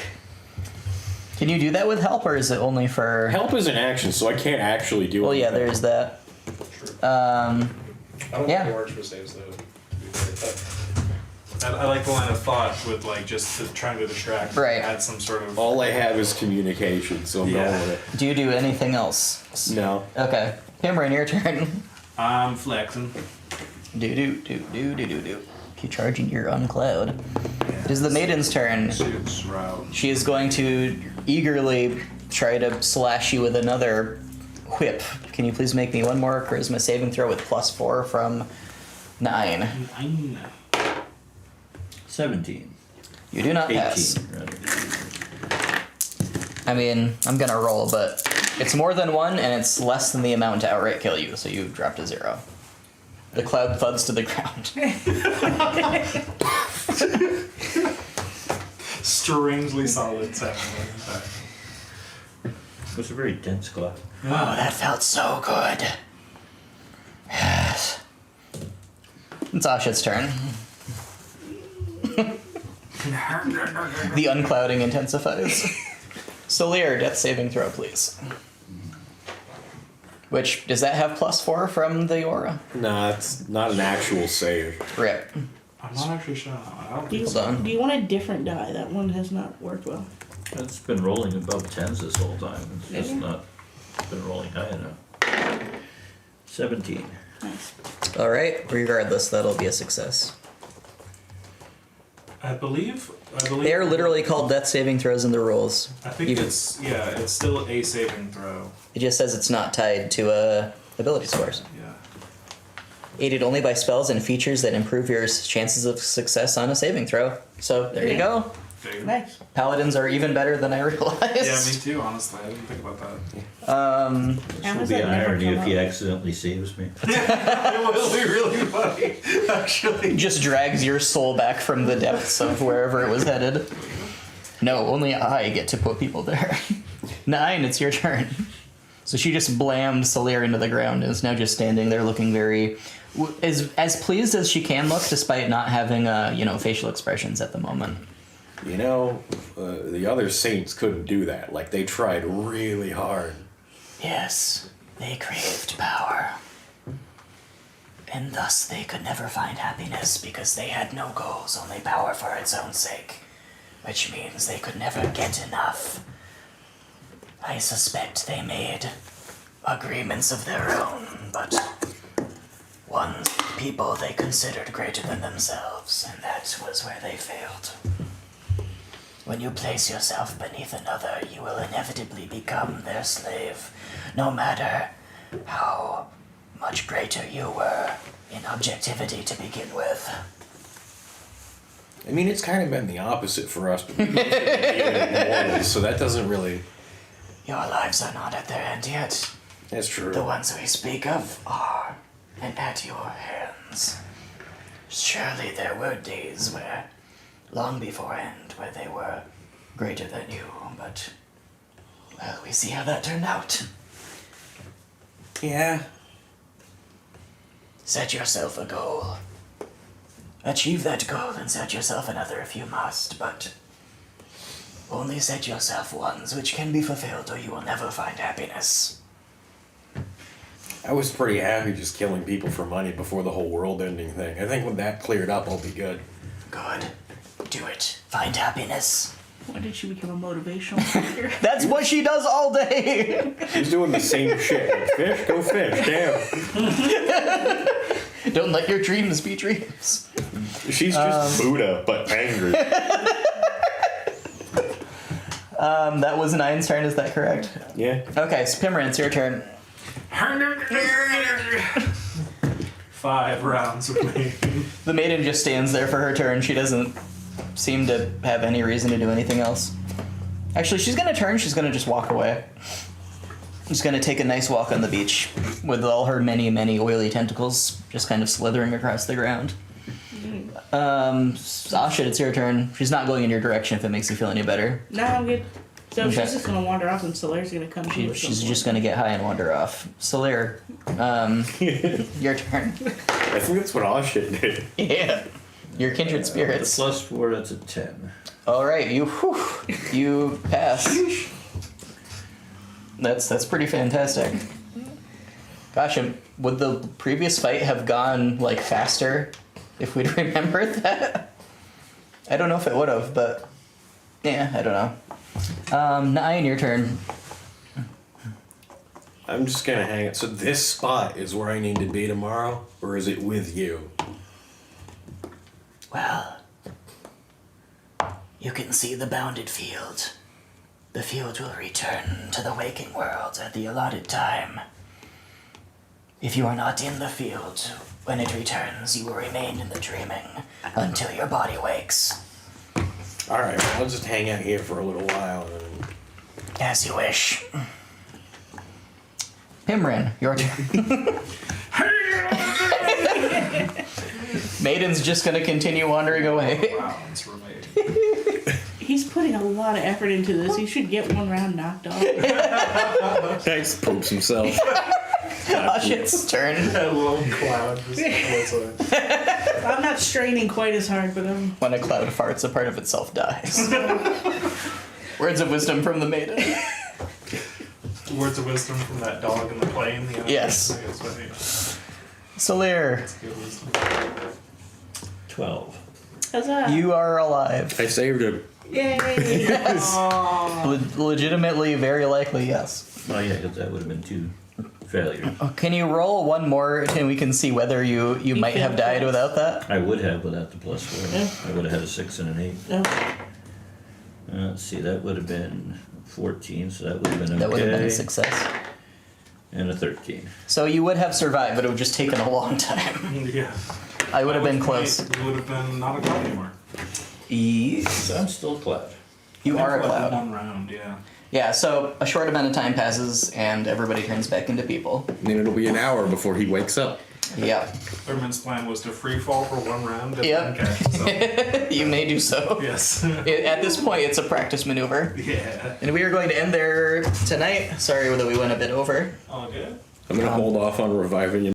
Can you do that with help, or is it only for... Help is an action, so I can't actually do it. Well, yeah, there's that. I don't Yeah. think it works for saves, though. To be fair. I like the line of thought with, like, just trying to distract. Right. Add some sort of... All I have is communication, so I'm Yeah. going with Do you do anything else? it. No. Okay. Cameron, your turn. I'm flexing. Do. Keep charging your uncloud. It is the maiden's turn. Suits route. She is going to eagerly try to slash you with another whip. Can you please make me one more charisma saving throw with +4 from 9? 17. You do not 18, pass. rather. I mean, I'm gonna roll, but it's more than 1 and it's less than the amount to outright kill you, so you dropped a 0. The cloud thuds to the ground. Strangely solid 7. It was a very dense cloud. Oh, that felt so good. Yes. It's Asha's turn. The unclouding intensifies. Solir, death saving throw, please. Which, does that have +4 from the aura? Nah, it's not an actual save. Rip. I'm not actually sure. I don't Do think you, so. Hold on. do you want a different die? That one has not worked well. It's been rolling above 10s this whole time. It's just Yeah. not been rolling high enough. 17. Nice. Alright, regardless, that'll be a success. I believe. They are literally called death saving throws in the rules. I think Even- it's still a saving throw. It just says it's not tied to ability scores. Yeah. Aided only by spells and features that improve your chances of success on a saving throw. So, there you go. Figured. Nice. Paladins are even better than I realized. Yeah, me too. Honestly, I didn't think about that. Um, How This will does be that never irony come if he up? accidentally saves me. It will be really funny, actually. just drags your soul back from the depths of wherever it was headed. No, only I get to put people there. 9, it's your turn. So she just blammed Solir into the ground and is now just standing there looking very... as pleased as she can look, despite not having, facial expressions at the moment. You know, the other saints couldn't do that. Like, they tried really hard. Yes, they craved power. And thus they could never find happiness because they had no goals, only power for its own sake. Which means they could never get enough. I suspect they made agreements of their own, but one people they considered greater than themselves, and that was where they failed. When you place yourself beneath another, you will inevitably become their slave, no matter how much greater you were in objectivity to begin with. I mean, it's kind of been the opposite for us, but we've been immortals, so that doesn't really... Your lives are not at their end yet. That's true. The ones we speak of are, and at your hands. Surely there were days where, long beforehand, where they were greater than you, but, well, we see how that turned out. Yeah. Set yourself a goal. Achieve that goal and set yourself another if you must, but only set yourself ones which can be fulfilled or you will never find happiness. I was pretty happy just killing people for money before the whole world ending thing. I think when that cleared up, I'll be good. Good. Do it. Find happiness. When did she become a motivational speaker? That's what she does all day. She's doing the same shit. Like, fish, go fish. Damn. Don't let your dreams be dreams. She's just Buddha, but angry. That was Nine's turn, is that correct? Yeah. Okay, so Pimran, it's your turn. 5 rounds of me. The maiden just stands there for her turn. She doesn't seem to have any reason to do anything else. Actually, she's gonna turn, she's gonna just walk away. She's gonna take a nice walk on the beach with all her many, many oily tentacles just kind of slithering across the ground. Sasha, it's your turn. She's not going in your direction if it makes you feel any better. No, I'm good. So Okay. she's just gonna wander off, and Solaire's gonna come to her. She's just gonna get high and wander off. Solaire, your turn. I think that's what all shit did. Yeah. Your kindred The spirits. +4, that's a 10. Alright, you pass. That's pretty fantastic. Gosh, would the previous fight have gone like faster if we'd remembered that? I don't know if it would have, but yeah, I don't know. Nine, your turn. I'm just gonna hang it. So this spot is where I need to be tomorrow, or is it with you? Well, you can see the bounded field. The field will return to the waking world at the allotted time. If you are not in the field when it returns, you will remain in the dreaming until your body wakes. Alright, well, I'll just hang out here for a little while. And... As you wish. Pimran, your turn. Maiden's just gonna continue wandering away. Rounds were made. He's putting a lot of effort into this. He should get one round knocked off. Thanks, poops himself. Ashit's turn. That little cloud just was I'm not straining quite as hard, but I'm. When a cloud farts, a part of itself dies. Words of wisdom from the maiden. words of wisdom from that dog in the plane. The Yes. Solaire, Good wisdom. 12. Huzzah! you are alive. I saved him. Yay! Legitimately, very likely, yes. Oh yeah, 'cause that would have been 2 failures. Can you roll one more and we can see whether you might have died without that? I would have without the +4. Yeah. I would have had a 6 and an 8. No. Let's see, that would have been 14, so that would have been okay. That would have been a success. And a 13. So you would have survived, but it would have just taken a long time. Yeah. I would have been close. You would have been not a cloud anymore. So I'm still a cloud. You are a Like cloud. 1 round, yeah. Yeah, so a short amount of time passes and everybody turns back into people. And then it'll be an hour before he wakes up. Yeah. Thurman's plan was to free fall for 1 round and Yep. then catch himself. You may do so. Yes. At this point, it's a practice maneuver. Yeah. And we are going to end there tonight. Sorry that we went a bit over. All good. I'm gonna hold off on reviving you